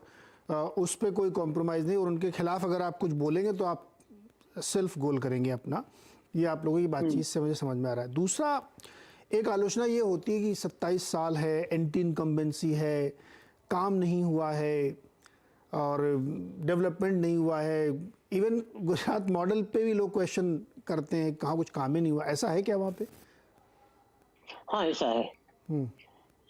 उस पर कोई कॉम्प्रोमाइज़ नहीं, और उनके खिलाफ अगर आप कुछ बोलेंगे तो आप सेल्फ गोल करेंगे अपना। ये आप लोगों की बातचीत से मुझे समझ में आ रहा है। दूसरा, एक आलोचना ये होती है कि 27 साल है, एंटी इनकम्बेंसी है, काम नहीं हुआ है और डेवलपमेंट नहीं हुआ है। इवन गुजरात मॉडल पे भी लोग क्वेश्चन करते हैं, कहाँ कुछ काम ही नहीं हुआ। ऐसा है क्या वहाँ पे? हाँ, ऐसा है।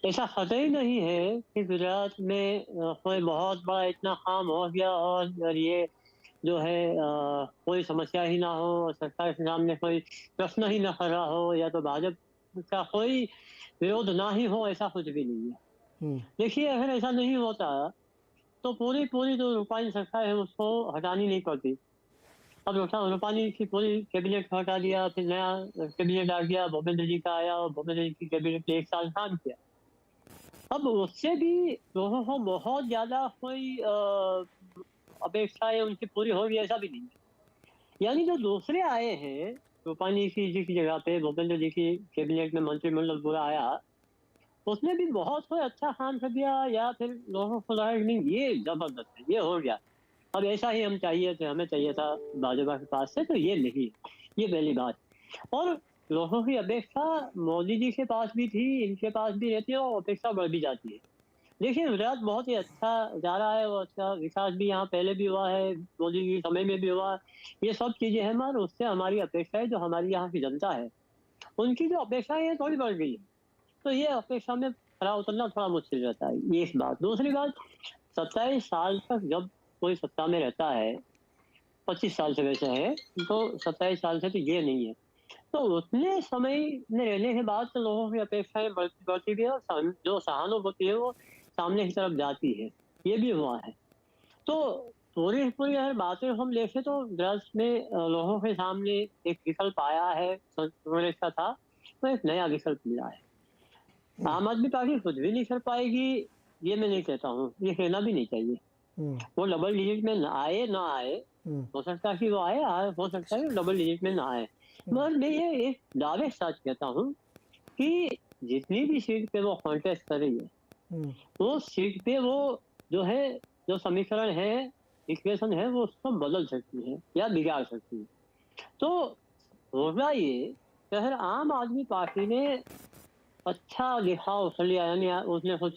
ऐसा कतई नहीं है कि गुजरात में कोई बहुत बड़ा इतना काम हो गया और ये जो है कोई समस्या ही ना हो, सरकार के सामने कोई प्रश्न ही ना खड़ा हो, या तो भाजपा का कोई विरोध ना ही हो, ऐसा कुछ भी नहीं है। देखिए, अगर ऐसा नहीं होता तो पूरी जो रूपानी सरकार है उसको हटानी नहीं पड़ती। अब रूपानी की पूरी कैबिनेट हटा दिया, फिर नया कैबिनेट आ गया, भूपेंद्र जी का आया और भूपेंद्र जी की कैबिनेट ने 1 साल काम किया। अब उससे भी लोगों को बहुत ज्यादा कोई अपेक्षाएं उनकी पूरी होगी ऐसा भी नहीं है। यानी जो दूसरे आए हैं, रूपानी जी की जगह पे भूपेंद्र जी की कैबिनेट में मंत्रिमंडल पूरा आया, उसने भी बहुत कोई अच्छा काम कर दिया, या फिर लोगों को लगा नहीं ये जबरदस्त है, ये हो गया, अब ऐसा ही हम चाहिए थे, हमें चाहिए था भाजपा के पास से, तो ये नहीं, ये पहली बात। और लोगों की अपेक्षा मोदी जी के पास भी थी, इनके पास भी रहती है, और अपेक्षा बढ़ भी जाती है। देखिए गुजरात बहुत ही अच्छा जा रहा है, वो अच्छा विकास भी यहाँ पहले भी हुआ है, मोदी जी के समय में भी हुआ। ये सब चीजें हैं, मगर उससे हमारी अपेक्षाएं, जो हमारी यहाँ की जनता है उनकी जो अपेक्षाएं हैं थोड़ी बढ़ गई है। तो ये अपेक्षा में खरा उतरना थोड़ा मुश्किल रहता है, ये एक बात। दूसरी बात, 27 साल तक जब कोई सत्ता में रहता है, 25 साल से वैसे है, तो 27 साल से तो ये नहीं है, तो उतने समय में रहने के बाद तो लोगों की अपेक्षाएं बढ़ती भी है, और जो सहानुभूति है वो सामने की तरफ जाती है, ये भी हुआ है। तो पूरी पूरी अगर बातें हम देखें तो दरअसल में लोगों के सामने एक विकल्प आया है, कांग्रेस का था, तो एक नया विकल्प मिला है। आम आदमी पार्टी कुछ भी नहीं कर पाएगी, ये मैं नहीं कहता हूँ, ये कहना भी नहीं चाहिए। वो डबल डिजिट में ना आए, हो सकता है कि वो आए, हो सकता है डबल डिजिट में ना आए, मगर मैं ये एक दावे के साथ कहता हूँ कि जितनी भी सीट पे वो कॉन्टेस्ट कर रही है, वो सीट पे वो जो है, जो समीकरण है, इक्वेशन है, वो उसको बदल सकती है या बिगाड़ सकती है। तो होगा ये कि अगर आम आदमी पार्टी ने अच्छा दिखाव कर लिया, यानी उसने कुछ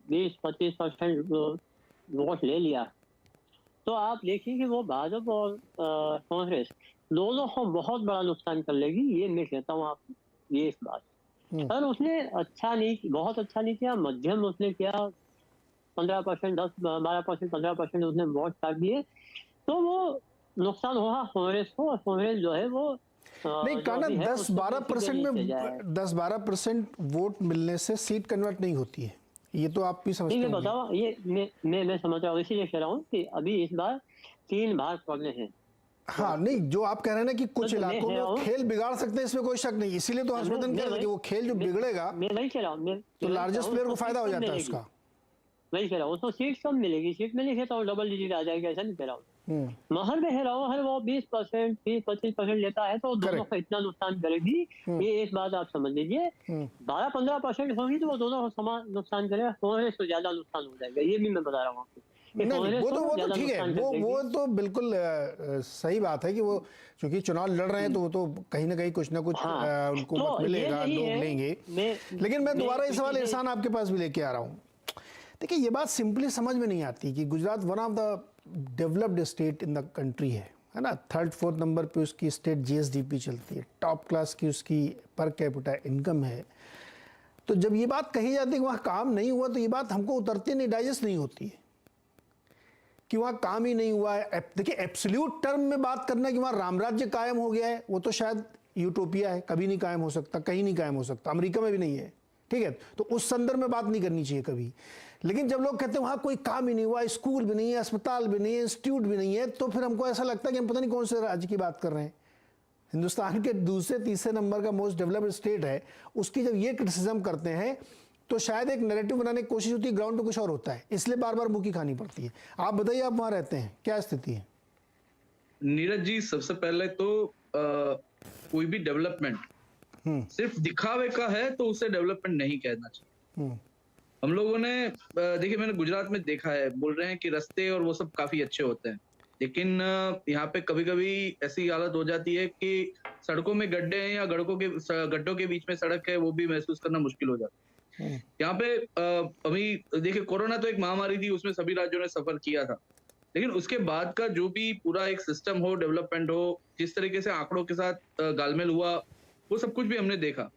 20-25% वोट ले लिया, तो आप देखिए कि वो भाजपा और कांग्रेस दोनों को बहुत बड़ा नुकसान कर लेगी, ये मैं कहता हूँ आपको, ये इस बात। और उसने अच्छा नहीं, बहुत अच्छा नहीं किया, मध्यम उसने किया, 15%, 10-12%, 15% उसने वोट काट दिए, तो वो नुकसान हुआ कांग्रेस को, और कांग्रेस जो है वो नहीं कहा ना, 10-12% में 10-12% वोट मिलने से सीट कन्वर्ट नहीं होती है, ये तो आप भी समझते हैं। बताओ, ये मैं समझ रहा हूँ, इसीलिए कह रहा हूँ कि अभी इस बार 3 भाग पड़ने हैं। हाँ, नहीं जो आप कह रहे हैं ना कि कुछ इलाकों में खेल बिगाड़ सकते हैं, इसमें कोई शक नहीं, इसीलिए तो हर्षवर्धन कह रहे हैं कि वो खेल जो बिगड़ेगा, मैं वही कह रहा हूँ, तो लार्जेस्ट प्लेयर को फायदा हो जाता है उसका। वही कह रहा हूँ, तो सीट कम मिलेगी, सीट में नहीं कहता हूँ डबल डिजिट आ जाएगा, ऐसा नहीं कह रहा हूँ, महर में कह रहा हूँ, हर वो 20%, 20-25% लेता है, तो दोनों को इतना नुकसान करेगी, ये एक बात आप समझ लीजिए। 12-15% होगी तो वो दोनों को समान नुकसान करेगा, कांग्रेस को ज्यादा नुकसान हो जाएगा, ये भी मैं बता रहा हूँ आपको। नहीं, वो तो ठीक है, वो तो बिल्कुल सही बात है कि वो चूंकि चुनाव लड़ रहे हैं, तो वो तो कहीं ना कहीं कुछ ना कुछ उनको मत मिलेगा, लोग लेंगे। लेकिन मैं दोबारा ये सवाल एहसान आपके पास भी लेके आ रहा हूँ। देखिए, ये बात सिंपली समझ में नहीं आती कि Gujarat one of the developed state in the country है ना, 3rd-4th नंबर पे उसकी स्टेट GSDP चलती है, टॉप क्लास की उसकी पर कैपिटा इनकम है। तो जब ये बात कही जाती है कि वहाँ काम नहीं हुआ, तो ये बात हमको उतरती नहीं, डाइजेस्ट नहीं होती है कि वहाँ काम ही नहीं हुआ है। देखिए, एब्सोल्यूट टर्म में बात करना कि वहाँ रामराज्य कायम हो गया है, वो तो शायद यूटोपिया है, कभी नहीं कायम हो सकता, कहीं नहीं कायम हो सकता, अमेरिका में भी नहीं है, ठीक है, तो उस संदर्भ में बात नहीं करनी चाहिए कभी। लेकिन जब लोग कहते हैं वहाँ कोई काम ही नहीं हुआ, स्कूल भी नहीं है, अस्पताल भी नहीं है, इंस्टीट्यूट भी नहीं है, तो फिर हमको ऐसा लगता है कि हम पता नहीं कौन से राज्य की बात कर रहे हैं। हिंदुस्तान के 2-3 नंबर का मोस्ट डेवलप्ड स्टेट है, उसकी जब ये क्रिटिसिज्म करते हैं, तो शायद एक नैरेटिव बनाने की कोशिश होती है, ग्राउंड पे कुछ और होता है, इसलिए बार बार मुँह की खानी पड़ती है। आप बताइए, आप वहाँ रहते हैं, क्या स्थिति है? नीरज जी, सबसे पहले तो कोई भी डेवलपमेंट सिर्फ दिखावे का है तो उसे डेवलपमेंट नहीं कहना चाहिए। हम लोगों ने देखिए, मैंने गुजरात में देखा है, बोल रहे हैं कि रास्ते और वो सब काफी अच्छे होते हैं, लेकिन यहाँ पे कभी कभी ऐसी हालत हो जाती है कि सड़कों में गड्ढे हैं या गड्ढों के बीच में सड़क है, वो भी महसूस करना मुश्किल हो जाता है। यहाँ पे अभी देखिए, कोरोना तो एक महामारी थी, उसमें सभी राज्यों ने सफर किया था, लेकिन उसके बाद का जो भी पूरा एक सिस्टम हो, डेवलपमेंट हो, जिस तरीके से आंकड़ों के साथ गालमेल हुआ, वो सब कुछ भी हमने देखा।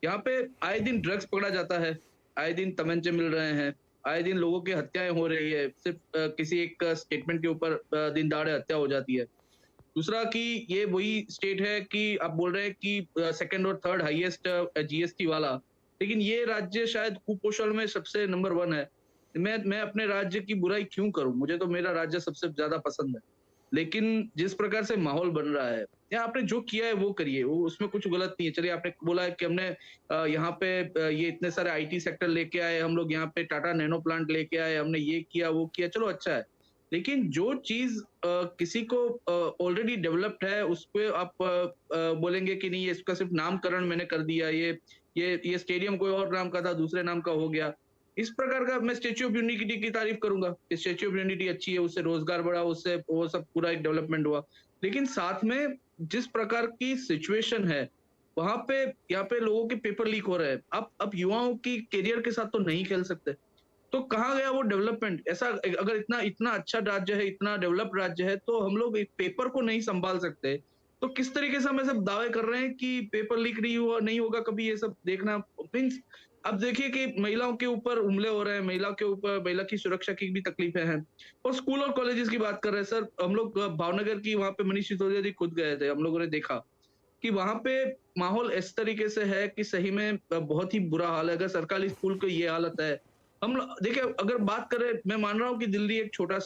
यहाँ पे आए दिन ड्रग्स पकड़ा जाता है, आए दिन तमंचे मिल रहे हैं, आए दिन लोगों की हत्याएं हो रही है, सिर्फ किसी एक स्टेटमेंट के ऊपर दिन दहाड़े हत्या हो जाती है। दूसरा कि ये वही स्टेट है कि आप बोल रहे हैं कि 2nd और 3rd हाईएस्ट GST वाला, लेकिन ये राज्य शायद कुपोषण में सबसे नंबर 1 है। मैं अपने राज्य की बुराई क्यों करूं, मुझे तो मेरा राज्य सबसे ज्यादा पसंद है, लेकिन जिस प्रकार से माहौल बन रहा है, या आपने जो किया है वो करिए, वो उसमें कुछ गलत नहीं है। चलिए, आपने बोला है कि हमने यहाँ पे ये इतने सारे IT सेक्टर लेके आए, हम लोग यहाँ पे टाटा नैनो प्लांट लेके आए, हमने ये किया वो किया, चलो अच्छा है, लेकिन जो चीज किसी को ऑलरेडी डेवलप्ड है, उस पे आप बोलेंगे कि नहीं, इसका सिर्फ नामकरण मैंने कर दिया, ये स्टेडियम कोई और नाम का था, दूसरे नाम का हो गया, इस प्रकार का। मैं स्टैच्यू ऑफ यूनिटी की तारीफ करूंगा, स्टैच्यू ऑफ यूनिटी अच्छी है, उससे रोजगार बढ़ा, उससे वो सब पूरा एक डेवलपमेंट हुआ, लेकिन साथ में जिस प्रकार की सिचुएशन है वहां पे, यहाँ पे लोगों के पेपर लीक हो रहे हैं। अब युवाओं की करियर के साथ तो नहीं खेल सकते। तो कहाँ गया वो डेवलपमेंट? ऐसा अगर इतना इतना अच्छा राज्य है, इतना डेवलप्ड राज्य है, तो हम लोग एक पेपर को नहीं संभाल सकते, तो किस तरीके से हम सब दावे कर रहे हैं कि पेपर लीक नहीं होगा कभी, ये सब देखना मीन्स। अब देखिए कि महिलाओं के ऊपर हमले हो रहे हैं, महिला के ऊपर, महिला की सुरक्षा की भी तकलीफें हैं, और स्कूल और कॉलेजेस की बात कर रहे हैं। सर, हम लोग भावनगर की वहां पे मनीष सिसोदिया जी खुद गए थे, हम लोगों ने देखा कि वहां पे माहौल इस तरीके से है कि सही में बहुत ही बुरा हाल है। अगर सरकारी स्कूल की ये हालत है, हम देखिए अगर बात करें, मैं मान रहा हूँ कि दिल्ली एक छोटा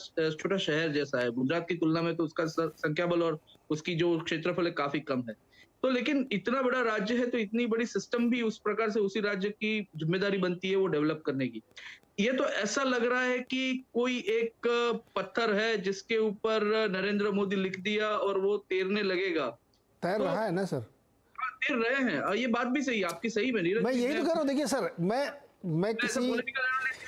शहर जैसा है, गुजरात की तुलना में तो उसका संख्या बल और उसकी जो क्षेत्रफल है काफी कम है, तो लेकिन इतना बड़ा राज्य है, तो इतनी बड़ी सिस्टम भी उस प्रकार से उसी राज्य की जिम्मेदारी बनती है वो डेवलप करने की। ये तो ऐसा लग रहा है कि कोई एक पत्थर है जिसके ऊपर नरेंद्र मोदी लिख दिया और वो तैरने लगेगा। तैर तो रहा है ना सर? तैर रहे हैं, और ये बात भी सही है आपकी, सही में नीरज, मैं यही तो कर रहा हूँ। देखिए सर, मैं किसी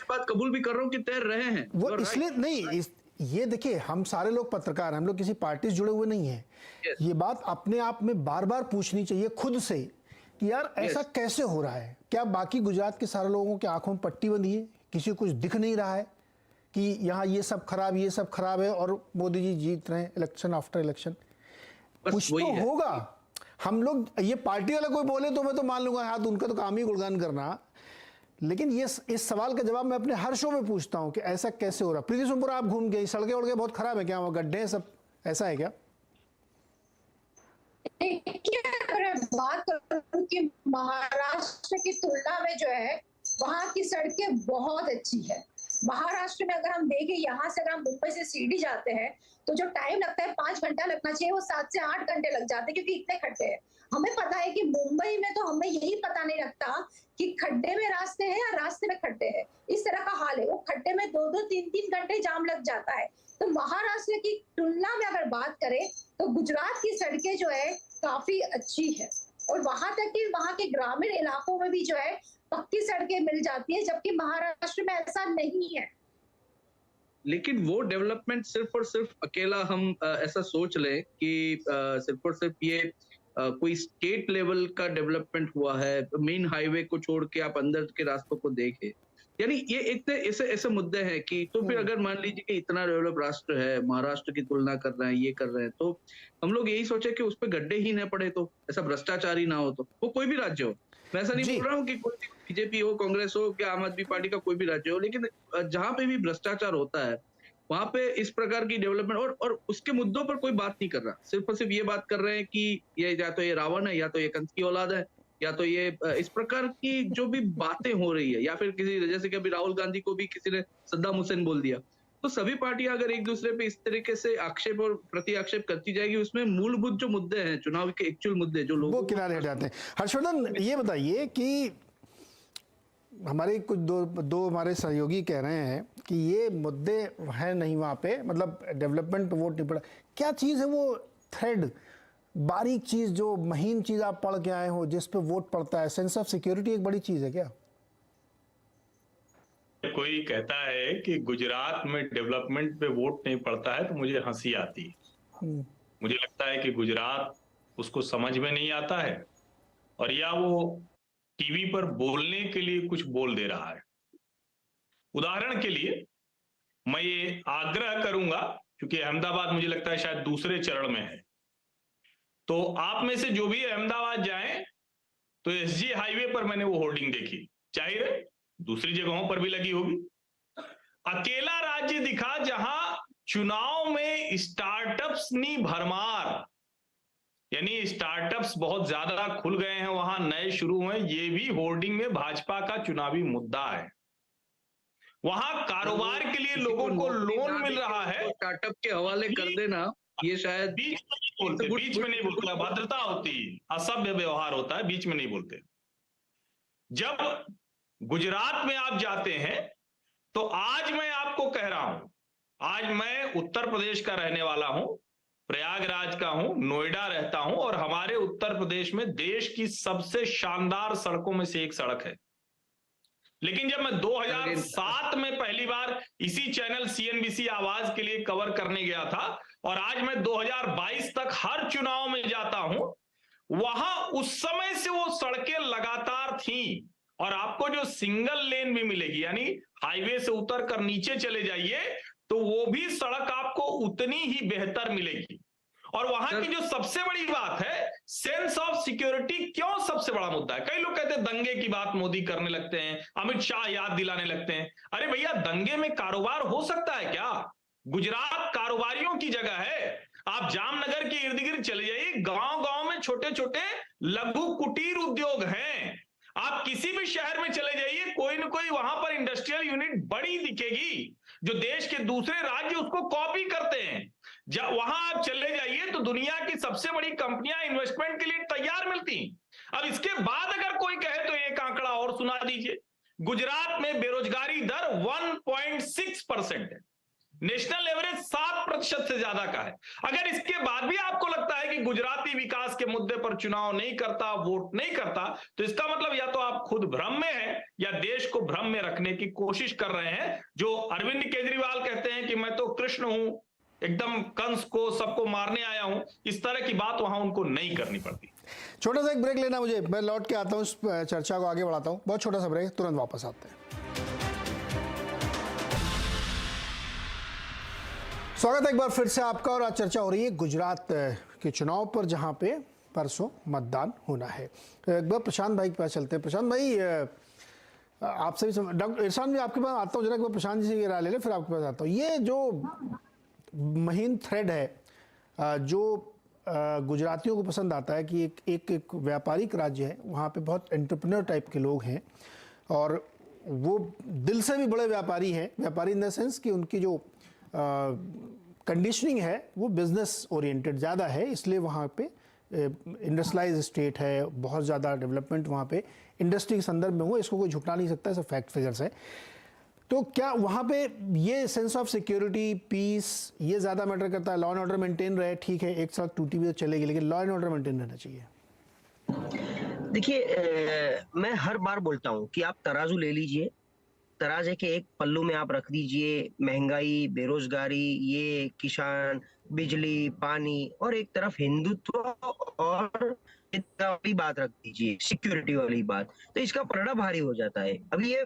बात कबूल भी कर रहा हूँ कि तैर रहे हैं वो इसलिए नहीं, ये देखिए, हम सारे लोग पत्रकार हैं, हम लोग किसी पार्टी से जुड़े हुए नहीं हैं। ये बात अपने आप में बार बार पूछनी चाहिए खुद से कि यार ऐसा कैसे हो रहा है? क्या बाकी गुजरात के सारे लोगों की आंखों में पट्टी बंधी है? किसी को कुछ दिख नहीं रहा है कि यहाँ ये सब खराब है और मोदी जी जीत रहे हैं इलेक्शन आफ्टर इलेक्शन? कुछ तो होगा। हम लोग, ये पार्टी वाला कोई बोले तो मैं तो मान लूंगा, हाँ, तो उनका तो काम ही गुणगान करना, लेकिन ये इस सवाल का जवाब मैं अपने हर शो में पूछता हूं कि ऐसा कैसे हो रहा? प्रीति सोमपुरा, आप घूम गई, सड़कें उड़के बहुत खराब है क्या? वहां गड्ढे हैं सब, ऐसा है क्या? अगर बात करूं कि महाराष्ट्र की तुलना में जो है वहां की सड़कें बहुत अच्छी है। महाराष्ट्र में अगर हम देखें, यहाँ से अगर हम मुंबई से सीढ़ी जाते हैं तो जो टाइम लगता है 5 घंटा लगना चाहिए, वो 7 से 8 घंटे लग जाते हैं, क्योंकि इतने खड्डे हैं। हमें पता है कि मुंबई में तो हमें यही पता नहीं लगता कि खड्डे में रास्ते हैं या रास्ते में खड्डे हैं, इस तरह का हाल है। वो खड्डे में 2-2, 3-3 घंटे जाम लग जाता है। तो महाराष्ट्र की तुलना में अगर बात करें तो गुजरात की सड़कें जो है काफी अच्छी है, और वहां तक कि वहां के ग्रामीण इलाकों में भी जो है पक्की सड़कें मिल जाती है, जबकि महाराष्ट्र में ऐसा नहीं है। लेकिन वो डेवलपमेंट सिर्फ और सिर्फ अकेला हम ऐसा सोच लें कि सिर्फ और सिर्फ ये कोई स्टेट लेवल का डेवलपमेंट हुआ है, मेन हाईवे को छोड़ के आप अंदर के रास्तों को देखें, यानी ये इतने ऐसे मुद्दे हैं कि, तो फिर अगर मान लीजिए कि इतना डेवलप राष्ट्र है, महाराष्ट्र की तुलना कर रहे हैं, ये कर रहे हैं, तो हम लोग यही सोचे कि उस पर गड्ढे ही न पड़े, तो ऐसा भ्रष्टाचार ही ना हो, तो वो कोई भी राज्य हो। मैं ऐसा नहीं बोल रहा हूँ कि कोई बीजेपी हो, कांग्रेस हो, क्या आम आदमी पार्टी का कोई भी राज्य हो, लेकिन जहां पे भी भ्रष्टाचार होता है वहां पे इस प्रकार की डेवलपमेंट और उसके मुद्दों पर कोई बात नहीं कर रहा, सिर्फ और सिर्फ ये बात कर रहे हैं कि ये या तो ये रावण है, या तो ये कंस की औलाद है, या तो ये इस प्रकार की जो भी बातें हो रही है, या फिर किसी, जैसे कि अभी राहुल गांधी को भी किसी ने सद्दाम हुसैन बोल दिया, तो सभी पार्टियां अगर एक दूसरे पे इस तरीके से आक्षेप और प्रति आक्षेप करती जाएगी, उसमें मूलभूत जो मुद्दे हैं, चुनाव के एक्चुअल मुद्दे जो लोग, वो किनारे हट जाते हैं। हर्षवर्धन, ये बताइए कि हमारे कुछ दो हमारे सहयोगी कह रहे हैं कि ये मुद्दे हैं नहीं वहाँ पे, मतलब डेवलपमेंट पे वोट नहीं पड़ा। क्या चीज़ है वो थ्रेड, बारीक चीज़, जो महीन चीज़ आप पढ़ के आए हो जिस पे वोट पड़ता है? सेंस ऑफ सिक्योरिटी एक बड़ी चीज़ है क्या? कोई कहता है कि गुजरात में डेवलपमेंट पे वोट नहीं पड़ता है तो मुझे हंसी आती है। मुझे लगता है कि गुजरात उसको समझ में नहीं आता है, और या वो टीवी पर बोलने के लिए कुछ बोल दे रहा है। उदाहरण के लिए मैं ये आग्रह करूंगा, क्योंकि अहमदाबाद मुझे लगता है शायद दूसरे चरण में है, तो आप में से जो भी अहमदाबाद जाएं तो एसजी हाईवे पर मैंने वो होर्डिंग देखी, जाहिर है दूसरी जगहों पर भी लगी होगी। अकेला राज्य दिखा जहां चुनाव में स्टार्टअप्स नी भरमार, यानी स्टार्टअप्स बहुत ज्यादा खुल गए हैं, वहां नए शुरू हुए, ये भी होर्डिंग में भाजपा का चुनावी मुद्दा है। वहां कारोबार के लिए लोगों को लोन मिल रहा है, स्टार्टअप के हवाले कर देना, ये शायद बीच में नहीं बोलते, भद्रता होती, असभ्य व्यवहार होता है, बीच में नहीं बोलते। जब गुजरात में आप जाते हैं तो आज मैं आपको कह रहा हूं, आज मैं उत्तर प्रदेश का रहने वाला हूं, प्रयागराज का हूं, नोएडा रहता हूं, और हमारे उत्तर प्रदेश में देश की सबसे शानदार सड़कों में से एक सड़क है। लेकिन जब मैं 2007 में पहली बार इसी चैनल सीएनबीसी आवाज के लिए कवर करने गया था, और आज मैं 2022 तक हर चुनाव में जाता हूं, वहां उस समय से वो सड़कें लगातार थीं, और आपको जो सिंगल लेन भी मिलेगी, यानी हाईवे से उतर कर नीचे चले जाइए तो वो भी सड़क आपको उतनी ही बेहतर मिलेगी। और वहां की जो सबसे बड़ी बात है, सेंस ऑफ सिक्योरिटी क्यों सबसे बड़ा मुद्दा है। कई लोग कहते हैं दंगे की बात मोदी करने लगते हैं, अमित शाह याद दिलाने लगते हैं। अरे भैया, दंगे में कारोबार हो सकता है क्या? गुजरात कारोबारियों की जगह है। आप जामनगर के इर्द गिर्द चले जाइए, गांव गांव में छोटे छोटे लघु कुटीर उद्योग हैं। आप किसी भी शहर में चले जाइए, कोई ना कोई वहां पर इंडस्ट्रियल यूनिट बड़ी दिखेगी, जो देश के दूसरे राज्य उसको कॉपी करते हैं। जब वहां आप चले जाइए तो दुनिया की सबसे बड़ी कंपनियां इन्वेस्टमेंट के लिए तैयार मिलती। अब इसके बाद अगर कोई कहे तो एक आंकड़ा और सुना दीजिए। गुजरात में बेरोजगारी दर 1.6% है, नेशनल एवरेज 7% से ज्यादा का है। अगर इसके बाद भी आपको लगता है कि गुजराती विकास के मुद्दे पर चुनाव नहीं करता, वोट नहीं करता, तो इसका मतलब या तो आप खुद भ्रम में हैं या देश को भ्रम में रखने की कोशिश कर रहे हैं। जो अरविंद केजरीवाल कहते हैं कि मैं तो कृष्ण हूं, एकदम कंस को सबको मारने आया हूं, इस तरह की बात वहां उनको नहीं करनी पड़ती। छोटा सा एक ब्रेक लेना मुझे, मैं लौट के आता हूं, इस चर्चा को आगे बढ़ाता हूं। बहुत छोटा सा ब्रेक, तुरंत वापस आते हैं। स्वागत है एक बार फिर से आपका। और आज चर्चा हो रही है गुजरात के चुनाव पर, जहां पे परसों मतदान होना है। एक बार प्रशांत भाई के पास चलते हैं। प्रशांत भाई, आपसे भी डॉक्टर इरशान भी आपके पास आता हूँ, जरा एक बार प्रशांत जी से ये राय ले लें, फिर आपके पास आता हूँ। ये जो महीन थ्रेड है जो गुजरातियों को पसंद आता है कि एक व्यापारिक राज्य है, वहाँ पे बहुत एंटरप्रेन्योर टाइप के लोग हैं और वो दिल से भी बड़े व्यापारी हैं। व्यापारी इन द सेंस कि उनकी जो कंडीशनिंग है वो बिजनेस ओरिएंटेड ज़्यादा है, इसलिए वहाँ पे इंडस्ट्रियलाइज स्टेट है, बहुत ज़्यादा डेवलपमेंट वहाँ पे इंडस्ट्री के संदर्भ में हुआ, इसको कोई झुकना नहीं सकता, ऐसा फैक्ट फिगर्स है। तो क्या वहाँ पे ये सेंस ऑफ सिक्योरिटी, पीस, ये ज़्यादा मैटर करता है? लॉ एंड ऑर्डर मेंटेन रहे, ठीक है, एक सड़क टूटी भी तो चलेगी, लेकिन लॉ एंड ऑर्डर मेंटेन रहना चाहिए। देखिए, मैं हर बार बोलता हूँ कि आप तराजू ले लीजिए, तराजे के एक पल्लू में आप रख दीजिए महंगाई, बेरोजगारी, ये किसान, बिजली, पानी, और एक तरफ हिंदुत्व और वाली बात रख दीजिए, सिक्योरिटी वाली बात, तो इसका पलड़ा भारी हो जाता है। अभी ये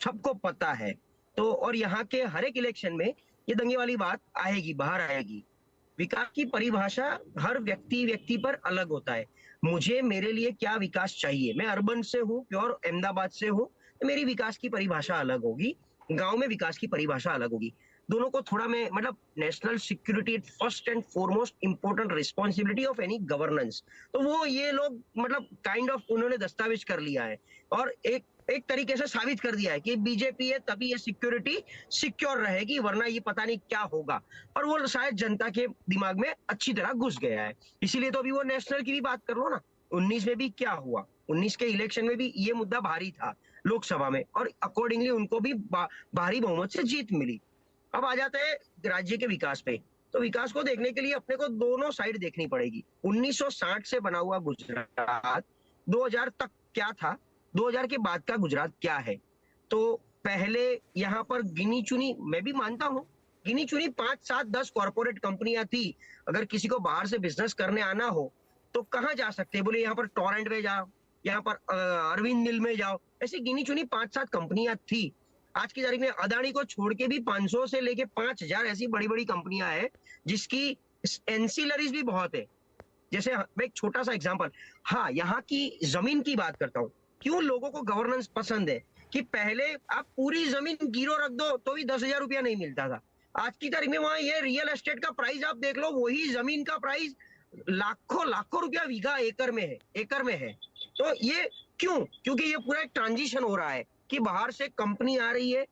सबको पता है। तो और यहाँ के हर एक इलेक्शन में ये दंगे वाली बात आएगी, बाहर आएगी। विकास की परिभाषा हर व्यक्ति पर अलग होता है। मुझे, मेरे लिए क्या विकास चाहिए, मैं अर्बन से हूँ, प्योर अहमदाबाद से हूँ, तो मेरी विकास की परिभाषा अलग होगी, गांव में विकास की परिभाषा अलग होगी। दोनों को थोड़ा मैं मतलब national security first and foremost important responsibility of any governance, तो वो ये लोग मतलब काइंड ऑफ उन्होंने दस्तावेज कर लिया है और एक तरीके से साबित कर दिया है कि बीजेपी है तभी ये सिक्योरिटी सिक्योर रहेगी, वरना ये पता नहीं क्या होगा। और वो शायद जनता के दिमाग में अच्छी तरह घुस गया है। इसीलिए तो अभी वो नेशनल की भी बात कर लो ना, 19 में भी क्या हुआ, 19 के इलेक्शन में भी ये मुद्दा भारी था लोकसभा में, और अकॉर्डिंगली उनको भी भारी बहुमत से जीत मिली। अब आ जाते हैं राज्य के विकास पे। तो विकास को देखने के लिए अपने को दोनों साइड देखनी पड़ेगी। 1960 से बना हुआ गुजरात 2000 तक क्या था, 2000 के बाद का गुजरात क्या है। तो पहले यहाँ पर गिनी चुनी, मैं भी मानता हूँ, गिनी चुनी 5, 7, 10 कॉर्पोरेट कंपनियां थी। अगर किसी को बाहर से बिजनेस करने आना हो तो कहाँ जा सकते हैं, बोले यहाँ पर टोरेंट में जाओ, यहाँ पर अरविंद मिल में जाओ, ऐसी गिनी चुनी 5-7 कंपनियां थी। आज की तारीख में अदानी को छोड़ के भी 500 से लेके 5000 ऐसी बड़ी बड़ी कंपनियां हैं जिसकी एंसिलरीज भी बहुत है। जैसे मैं एक छोटा सा एग्जांपल, हाँ, यहाँ की जमीन की बात करता हूँ। क्यों लोगों को गवर्नेंस पसंद है कि पहले आप पूरी जमीन गिरो रख दो तो भी 10,000 रुपया नहीं मिलता था। आज की तारीख में वहां ये रियल एस्टेट का प्राइस आप देख लो, वही जमीन का प्राइस लाखों रुपया बीघा एकड़ में है। तो ये क्यों? क्योंकि ये पूरा एक ट्रांजिशन हो रहा है कि बाहर से कंपनी आ रही है,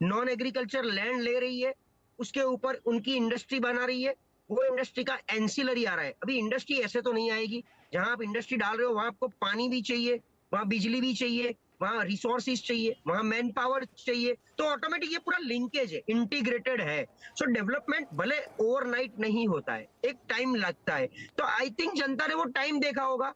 नॉन एग्रीकल्चर लैंड ले रही है, उसके ऊपर उनकी इंडस्ट्री बना रही है, वो इंडस्ट्री का एंसिलरी आ रहा है। अभी इंडस्ट्री ऐसे तो नहीं आएगी, जहां आप इंडस्ट्री डाल रहे हो वहां आपको पानी भी चाहिए, वहां बिजली भी चाहिए, वहां रिसोर्सेज चाहिए, वहां मैन पावर चाहिए, तो ऑटोमेटिक ये पूरा लिंकेज है, इंटीग्रेटेड है। सो डेवलपमेंट भले ओवरनाइट नहीं होता है, एक टाइम लगता है। तो आई थिंक जनता ने वो टाइम देखा होगा।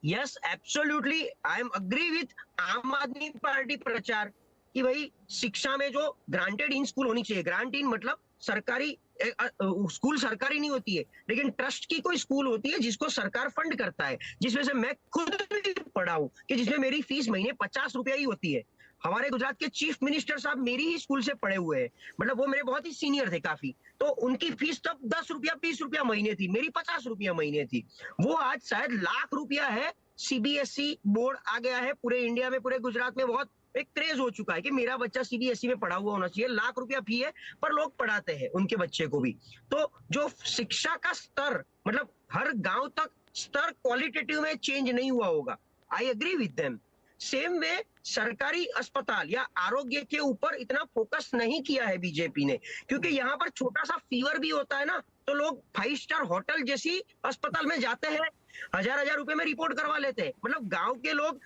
Yes, absolutely, I am agree with आम आदमी पार्टी प्रचार कि भाई शिक्षा में जो ग्रांटेड इन स्कूल होनी चाहिए। ग्रांट इन मतलब सरकारी स्कूल सरकारी नहीं होती है, लेकिन ट्रस्ट की कोई स्कूल होती है जिसको सरकार फंड करता है, जिसमें से मैं खुद भी पढ़ा हूँ कि जिसमें मेरी फीस महीने 50 रुपया ही होती है। हमारे गुजरात के चीफ मिनिस्टर साहब मेरी ही स्कूल से पढ़े हुए हैं, मतलब वो मेरे बहुत ही सीनियर थे काफी, तो उनकी फीस तब 10 रुपया 20 रुपया महीने थी, मेरी 50 रुपया महीने थी। वो आज शायद लाख रुपया है। सीबीएसई बोर्ड आ गया है पूरे इंडिया में, पूरे गुजरात में बहुत एक क्रेज हो चुका है कि मेरा बच्चा सीबीएसई में पढ़ा हुआ होना चाहिए। लाख रुपया फी है पर लोग पढ़ाते हैं उनके बच्चे को भी। तो जो शिक्षा का स्तर, मतलब हर गांव तक स्तर क्वालिटेटिव में चेंज नहीं हुआ होगा। I agree with them. Same way सरकारी अस्पताल या आरोग्य के ऊपर इतना फोकस नहीं किया है बीजेपी ने, क्योंकि यहाँ पर छोटा सा फीवर भी होता है ना तो लोग 5 स्टार होटल जैसी अस्पताल में जाते हैं, 1000 रुपए में रिपोर्ट करवा लेते हैं। मतलब गांव के लोग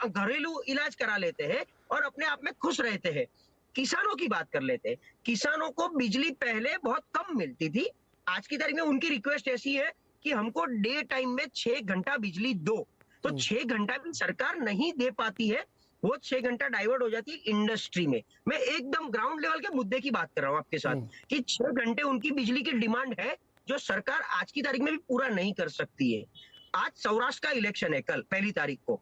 घरेलू इलाज करा लेते हैं और अपने आप में खुश रहते हैं। किसानों की बात कर लेते हैं। किसानों को बिजली पहले बहुत कम मिलती थी, आज की तारीख में उनकी रिक्वेस्ट ऐसी है कि हमको डे टाइम में 6 घंटा बिजली दो। तो 6 घंटा भी सरकार नहीं दे पाती है, वो 6 घंटा डाइवर्ट हो जाती है इंडस्ट्री में। मैं एकदम ग्राउंड लेवल के मुद्दे की बात कर रहा हूं आपके साथ कि 6 घंटे उनकी बिजली की डिमांड है जो सरकार आज की तारीख में भी पूरा नहीं कर सकती है। आज सौराष्ट्र का इलेक्शन है, कल 1 तारीख को।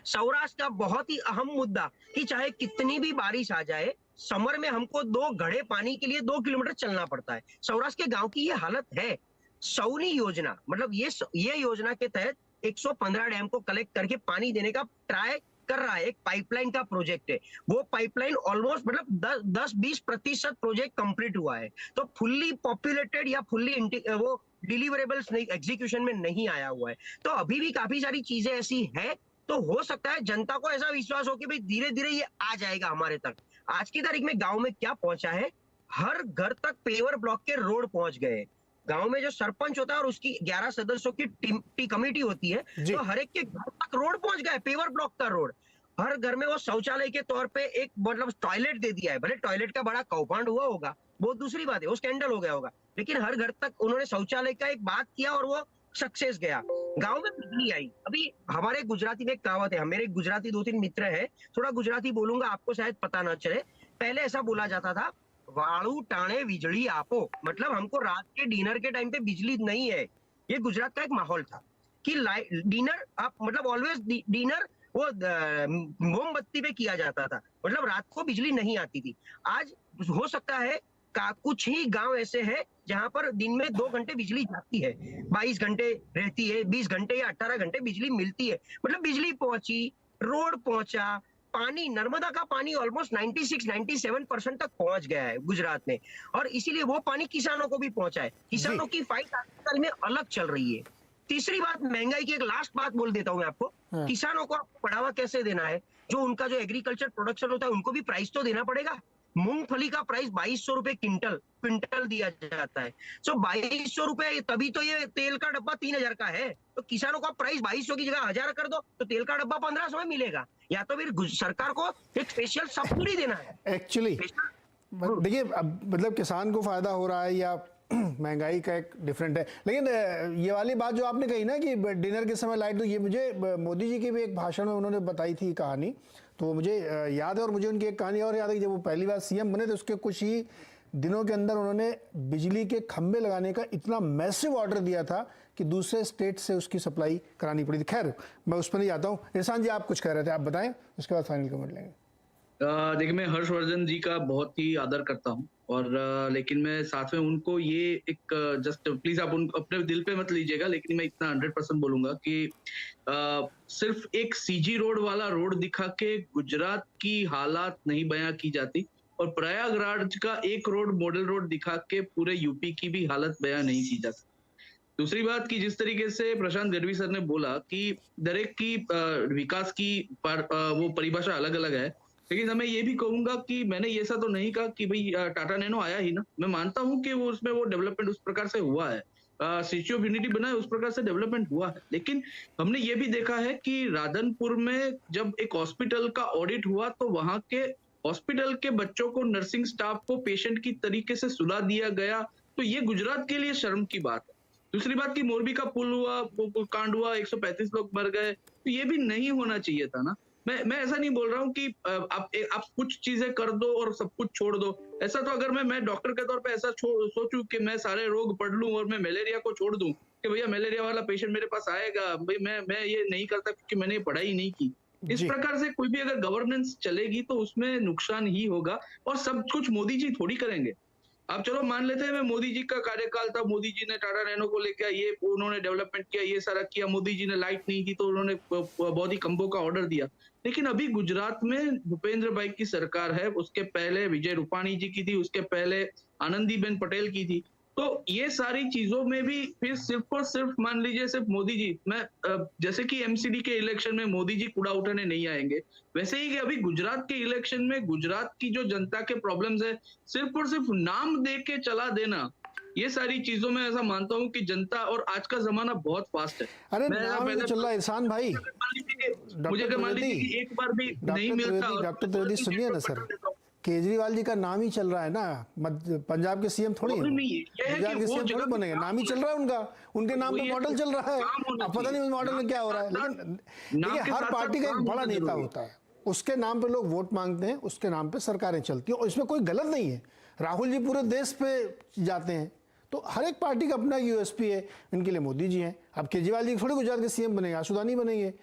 सौराष्ट्र का बहुत ही अहम मुद्दा कि चाहे कितनी भी बारिश आ जाए, समर में हमको 2 घड़े पानी के लिए 2 किलोमीटर चलना पड़ता है। सौराष्ट्र के गांव की ये हालत है। सौनी योजना, मतलब ये योजना के तहत 115 डैम को कलेक्ट करके पानी देने का ट्राई कर रहा है। एक पाइपलाइन का प्रोजेक्ट है, वो पाइपलाइन ऑलमोस्ट मतलब 10-20% प्रोजेक्ट कंप्लीट हुआ है। तो फुल्ली पॉपुलेटेड या फुल्ली वो डिलीवरेबल्स नहीं, एग्जीक्यूशन में नहीं आया हुआ है। तो अभी भी काफी सारी चीजें ऐसी है, तो हो सकता है जनता को ऐसा विश्वास हो कि भाई धीरे धीरे ये आ जाएगा हमारे तक। आज की तारीख में गांव में क्या पहुंचा है, हर घर तक पेवर ब्लॉक के रोड पहुंच गए। गांव में जो सरपंच होता है और उसकी 11 सदस्यों की कमेटी होती है, तो हर एक के घर तक रोड पहुंच गया है, पेवर ब्लॉक का रोड। हर घर में वो शौचालय के तौर पे एक मतलब टॉयलेट दे दिया है। भले टॉयलेट का बड़ा कौभांड हुआ होगा, वो दूसरी बात है, वो स्कैंडल हो गया होगा, लेकिन हर घर तक उन्होंने शौचालय का एक बात किया और वो सक्सेस गया। गांव में बिजली आई। अभी हमारे गुजराती में एक कहावत है, मेरे गुजराती 2-3 मित्र है, थोड़ा गुजराती बोलूंगा, आपको शायद पता ना चले। पहले ऐसा बोला जाता था, वाळू टाणे बिजली आपो, मतलब हमको रात के डिनर के टाइम पे बिजली नहीं है। ये गुजरात का एक माहौल था कि डिनर आप मतलब ऑलवेज डिनर वो मोमबत्ती पे किया जाता था, मतलब रात को बिजली नहीं आती थी। आज हो सकता है कुछ ही गांव ऐसे हैं जहां पर दिन में 2 घंटे बिजली जाती है, 22 घंटे रहती है, 20 घंटे या 18 घंटे बिजली मिलती है। मतलब बिजली पहुंची, रोड पहुंचा, पानी, नर्मदा का पानी ऑलमोस्ट 96-97% तक पहुंच गया है गुजरात में, और इसीलिए वो पानी किसानों को भी पहुंचा है। किसानों की फाइट आज में अलग चल रही है। तीसरी बात, महंगाई की एक लास्ट बात बोल देता हूं मैं आपको। किसानों को बढ़ावा कैसे देना है, जो उनका जो एग्रीकल्चर प्रोडक्शन होता है उनको भी प्राइस तो देना पड़ेगा। मूंगफली का प्राइस 2200 रुपए क्विंटल दिया जाता है। 2200 रुपए, तभी तो ये तेल का डब्बा 3000 का है। तो किसानों का प्राइस 2200 की जगह 1000 कर दो तो तेल का डब्बा 1500 में मिलेगा। या तो फिर सरकार को एक स्पेशल सब्सिडी देना है। एक्चुअली देखिए, अब मतलब किसान को फायदा हो रहा है या महंगाई का एक डिफरेंट है, लेकिन ये वाली बात जो आपने कही ना कि डिनर के समय लाइट, तो ये मुझे मोदी जी की भी एक भाषण में उन्होंने बताई थी कहानी, तो मुझे याद है। और मुझे उनकी एक कहानी और याद है कि जब वो पहली बार सीएम बने तो उसके कुछ ही दिनों के अंदर उन्होंने बिजली के खंभे लगाने का इतना मैसिव ऑर्डर दिया था कि दूसरे स्टेट से उसकी सप्लाई करानी पड़ी थी। खैर, मैं उस पर नहीं जाता हूँ। इरशान जी, आप कुछ कह रहे थे, आप बताएं, उसके बाद फाइनल कमेंट लेंगे। देखिए, मैं हर्षवर्धन जी का बहुत ही आदर करता हूँ, और लेकिन मैं साथ में उनको ये एक जस्ट प्लीज आप अपने दिल पे मत लीजिएगा, लेकिन मैं इतना 100% बोलूंगा कि सिर्फ एक सीजी रोड वाला रोड दिखा के गुजरात की हालात नहीं बयां की जाती, और प्रयागराज का एक रोड, मॉडल रोड दिखा के पूरे यूपी की भी हालत बयां नहीं की जा सकती। दूसरी बात कि जिस तरीके से प्रशांत गढ़वी सर ने बोला कि दरेक की विकास की वो परिभाषा अलग अलग है, लेकिन मैं ये भी कहूंगा कि मैंने ये ऐसा तो नहीं कहा कि भाई टाटा नैनो आया ही ना। मैं मानता हूं कि वो उसमें वो डेवलपमेंट उस प्रकार से हुआ है, स्टैच्यू ऑफ यूनिटी बना है, उस प्रकार से डेवलपमेंट हुआ है। लेकिन हमने ये भी देखा है कि राधनपुर में जब एक हॉस्पिटल का ऑडिट हुआ तो वहां के हॉस्पिटल के बच्चों को, नर्सिंग स्टाफ को पेशेंट की तरीके से सुला दिया गया, तो ये गुजरात के लिए शर्म की बात है। दूसरी बात कि मोरबी का पुल हुआ, कांड हुआ, 135 लोग मर गए, तो ये भी नहीं होना चाहिए था ना। मैं ऐसा नहीं बोल रहा हूँ कि आप कुछ चीजें कर दो और सब कुछ छोड़ दो। ऐसा तो अगर मैं डॉक्टर के तौर पे ऐसा सोचूं कि मैं सारे रोग पढ़ लूं और मैं मलेरिया को छोड़ दूं, कि भैया मलेरिया वाला पेशेंट मेरे पास आएगा, भाई मैं ये नहीं करता क्योंकि मैंने पढ़ाई नहीं की। इस प्रकार से कोई भी अगर गवर्नेंस चलेगी तो उसमें नुकसान ही होगा, और सब कुछ मोदी जी थोड़ी करेंगे। अब चलो मान लेते हैं मैं मोदी जी का कार्यकाल था, मोदी जी ने टाटा नैनो को लेकर ये उन्होंने डेवलपमेंट किया, ये सारा किया, मोदी जी ने लाइट नहीं की तो उन्होंने बॉडी कंबो का ऑर्डर दिया। लेकिन अभी गुजरात में भूपेंद्र भाई की सरकार है, उसके पहले विजय रूपाणी जी की थी, उसके पहले आनंदीबेन पटेल की थी। तो ये सारी चीजों में भी फिर सिर्फ और सिर्फ मान लीजिए सिर्फ मोदी जी, मैं जैसे कि एमसीडी के इलेक्शन में मोदी जी कूड़ा उठाने नहीं आएंगे, वैसे ही कि अभी गुजरात के इलेक्शन में गुजरात की जो जनता के प्रॉब्लम्स है, सिर्फ और सिर्फ नाम दे के चला देना, ये सारी चीजों में ऐसा मानता हूं कि जनता, और आज का जमाना बहुत फास्ट है। अरे नाम ही चल रहा है इरशान भाई, मुझे अगर मान लीजिए कि एक बार भी नहीं मिलता। डॉक्टर त्रिवेदी सुनिए ना सर, केजरीवाल जी का नाम ही चल रहा है ना, पंजाब के सीएम थोड़ी है, पंजाब के सीएम थोड़ी बनेंगे, नाम ही चल रहा है उनका, उनके नाम पे मॉडल चल रहा है। अब पता नहीं उस मॉडल में क्या हो रहा है, लेकिन देखिए हर पार्टी का एक बड़ा नेता होता है, उसके नाम पे लोग वोट मांगते हैं, उसके नाम पे सरकारें चलती हैं, और इसमें कोई गलत नहीं है। राहुल जी पूरे देश पे जाते हैं, तो हर एक पार्टी का अपना यूएसपी है, इनके लिए मोदी जी हैं। अब केजरीवाल जी थोड़े गुजरात के सीएम बनेंगे, आशुदानी बनेंगे,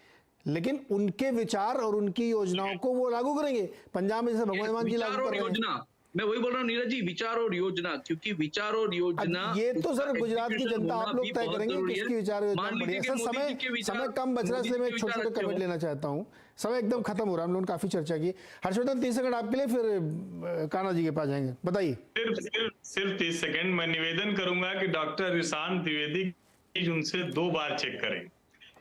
लेकिन उनके विचार और उनकी योजनाओं को वो लागू करेंगे। पंजाब में जैसे भगवान मान जी लागू कर रहे हैं, मैं वही बोल रहा हूँ नीरज जी, विचार और योजना, क्योंकि विचार और योजना ये तो सर गुजरात की जनता आप लोग तय करेंगे किसकी विचार योजना बढ़िया। सर समय कम बच रहा है, इसलिए मैं छोटे छोटे कमेंट लेना चाहता हूँ, समय एकदम खत्म हो रहा है, हम लोगों ने काफी चर्चा की। हर्षवर्धन 30 सेकंड आपके लिए, फिर कान्हा जी के पास जाएंगे, बताइए। सिर्फ 30 सेकंड। मैं निवेदन करूंगा कि डॉक्टर इरशान द्विवेदी उनसे 2 बार चेक करें,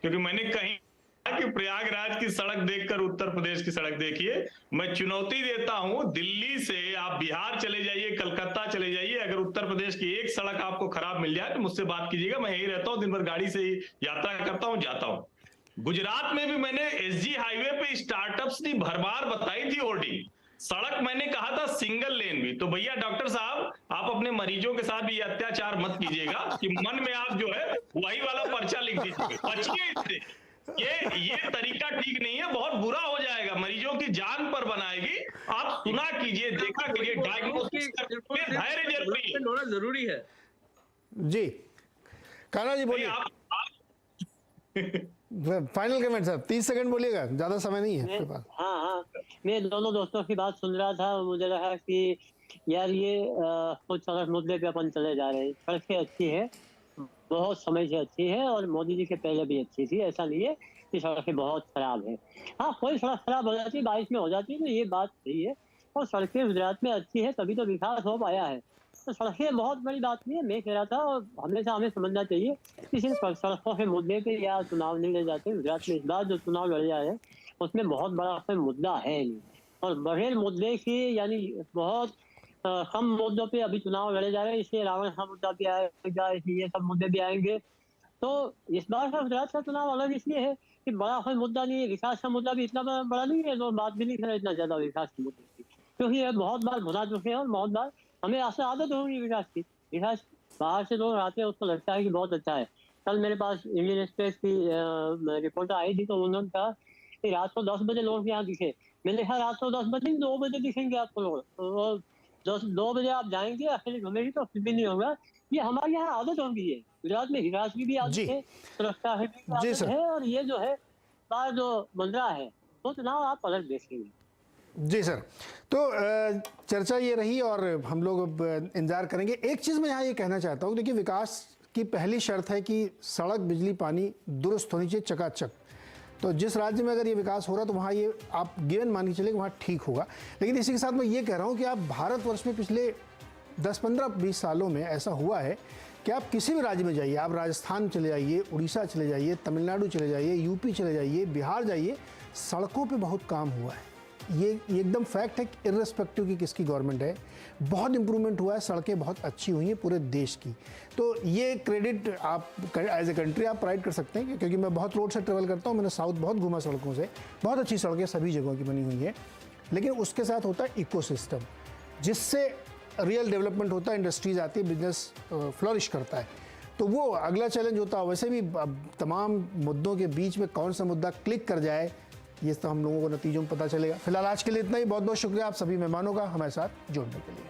क्योंकि मैंने कहीं कि प्रयागराज की सड़क देखकर उत्तर प्रदेश की सड़क देखिए। मैं चुनौती देता हूं, दिल्ली से आप बिहार चले जाइए, कलकत्ता चले जाइए, अगर उत्तर प्रदेश की एक सड़क आपको खराब मिल जाए तो मुझसे बात कीजिएगा, मैं यही रहता हूं, दिन भर गाड़ी से ही यात्रा करता हूं, जाता हूं। गुजरात में भी मैंने एसजी हाईवे पे स्टार्टअप्स की भरमार बताई थी होर्डिंग, सड़क मैंने कहा था सिंगल लेन भी। तो भैया डॉक्टर साहब, आप अपने मरीजों के साथ भी अत्याचार मत कीजिएगा कि मन में आप जो है वही वाला पर्चा लिख दीजिए, बचिए इससे। ये तरीका ठीक नहीं है, बहुत बुरा हो जाएगा, मरीजों की जान पर बनाएगी। आप सुना कीजिए, देखा कीजिए, डायग्नोसिस करके धैर्य जरूरी है। जी कान्हा जी बोलिए, फाइनल कमेंट सर, 30 सेकंड बोलिएगा, ज्यादा समय नहीं है आपके पास। हाँ, मैं दोनों दोस्तों की बात सुन रहा था, मुझे लगा कि यार ये कुछ सड़क मुद्दे पे अपन चले जा रहे हैं। सड़कें अच्छी है, बहुत समय से अच्छी है, और मोदी जी के पहले भी अच्छी थी, ऐसा नहीं है कि सड़कें बहुत खराब है। हाँ, कोई सड़क खराब हो जाती है, बारिश में हो जाती है, तो ये बात सही है, और सड़कें गुजरात में अच्छी है, तभी तो विकास हो पाया है। तो सड़कें बहुत बड़ी बात नहीं है, मैं कह रहा था, और हमेशा हमें समझना चाहिए कि सिर्फ सड़कों के मुद्दे पे या चुनाव नहीं लड़ जाते। गुजरात में इस बार जो चुनाव लड़ जा रहे हैं उसमें बहुत बड़ा कोई मुद्दा है नहीं, और बगैर मुद्दे की, यानी बहुत कम मुद्दों पे अभी चुनाव लड़े जा रहे हैं, इसलिए रावण का मुद्दा भी आएगा, इसलिए ये सब मुद्दे भी आएंगे। तो इस बार का गुजरात का चुनाव अलग इसलिए है कि बड़ा कोई मुद्दा नहीं है, विकास का मुद्दा भी इतना बड़ा नहीं है, लोग बात भी नहीं करें इतना ज्यादा विकास के मुद्दे की, क्योंकि ये बहुत बार भुना चुके हैं, और बहुत बार हमें ऐसा आदत होगी विकास की। विकास बाहर से लोग आते हैं, उसको लगता है कि बहुत अच्छा है। कल मेरे पास इंडियन एक्सप्रेस की रिपोर्टर आई थी, तो उन्होंने कहा कि रात को 10 बजे लोग यहाँ दिखे। मैंने कहा रात को 10 बजे 2 बजे दिखेंगे आपको लोग, 2 बजे आप जाएंगे, अकेले घूमेंगे तो फिर भी नहीं होगा। ये हमारे यहाँ आदत हो गई है, गुजरात में विकास की भी आदत है, सुरक्षा की भी आदत है, और ये जो है बार जो बन रहा है वो चुनाव आप अलग देखेंगे। जी सर, तो चर्चा ये रही, और हम लोग अब इंतजार करेंगे। एक चीज़ मैं यहाँ ये कहना चाहता हूँ, देखिए विकास की पहली शर्त है कि सड़क, बिजली, पानी दुरुस्त होनी चाहिए, चकाचक। तो जिस राज्य में अगर ये विकास हो रहा है तो वहाँ ये आप गिवन मान के चलिए वहाँ ठीक होगा। लेकिन इसी के साथ मैं ये कह रहा हूँ कि आप भारतवर्ष में पिछले 10, 15, 20 सालों में ऐसा हुआ है कि आप किसी भी राज्य में जाइए, आप राजस्थान चले जाइए, उड़ीसा चले जाइए, तमिलनाडु चले जाइए, यूपी चले जाइए, बिहार जाइए, सड़कों पे बहुत काम हुआ है। ये एकदम फैक्ट है कि इर्रेस्पेक्टिव की किसकी गवर्नमेंट है, बहुत इंप्रूवमेंट हुआ है, सड़कें बहुत अच्छी हुई हैं पूरे देश की। तो ये क्रेडिट आप एज ए कंट्री आप प्राइड कर सकते हैं, क्योंकि मैं बहुत रोड से ट्रेवल करता हूँ, मैंने साउथ बहुत घूमा सड़कों से, बहुत अच्छी सड़कें सभी जगहों की बनी हुई हैं। लेकिन उसके साथ होता है इकोसिस्टम, जिससे रियल डेवलपमेंट होता है, इंडस्ट्रीज आती है, बिजनेस फ्लरिश करता है। तो वो अगला चैलेंज होता है। वैसे भी तमाम मुद्दों के बीच में कौन सा मुद्दा क्लिक कर जाए, ये तो हम लोगों को नतीजों में पता चलेगा। फिलहाल आज के लिए इतना ही। बहुत बहुत शुक्रिया आप सभी मेहमानों का हमारे साथ जुड़ने के लिए।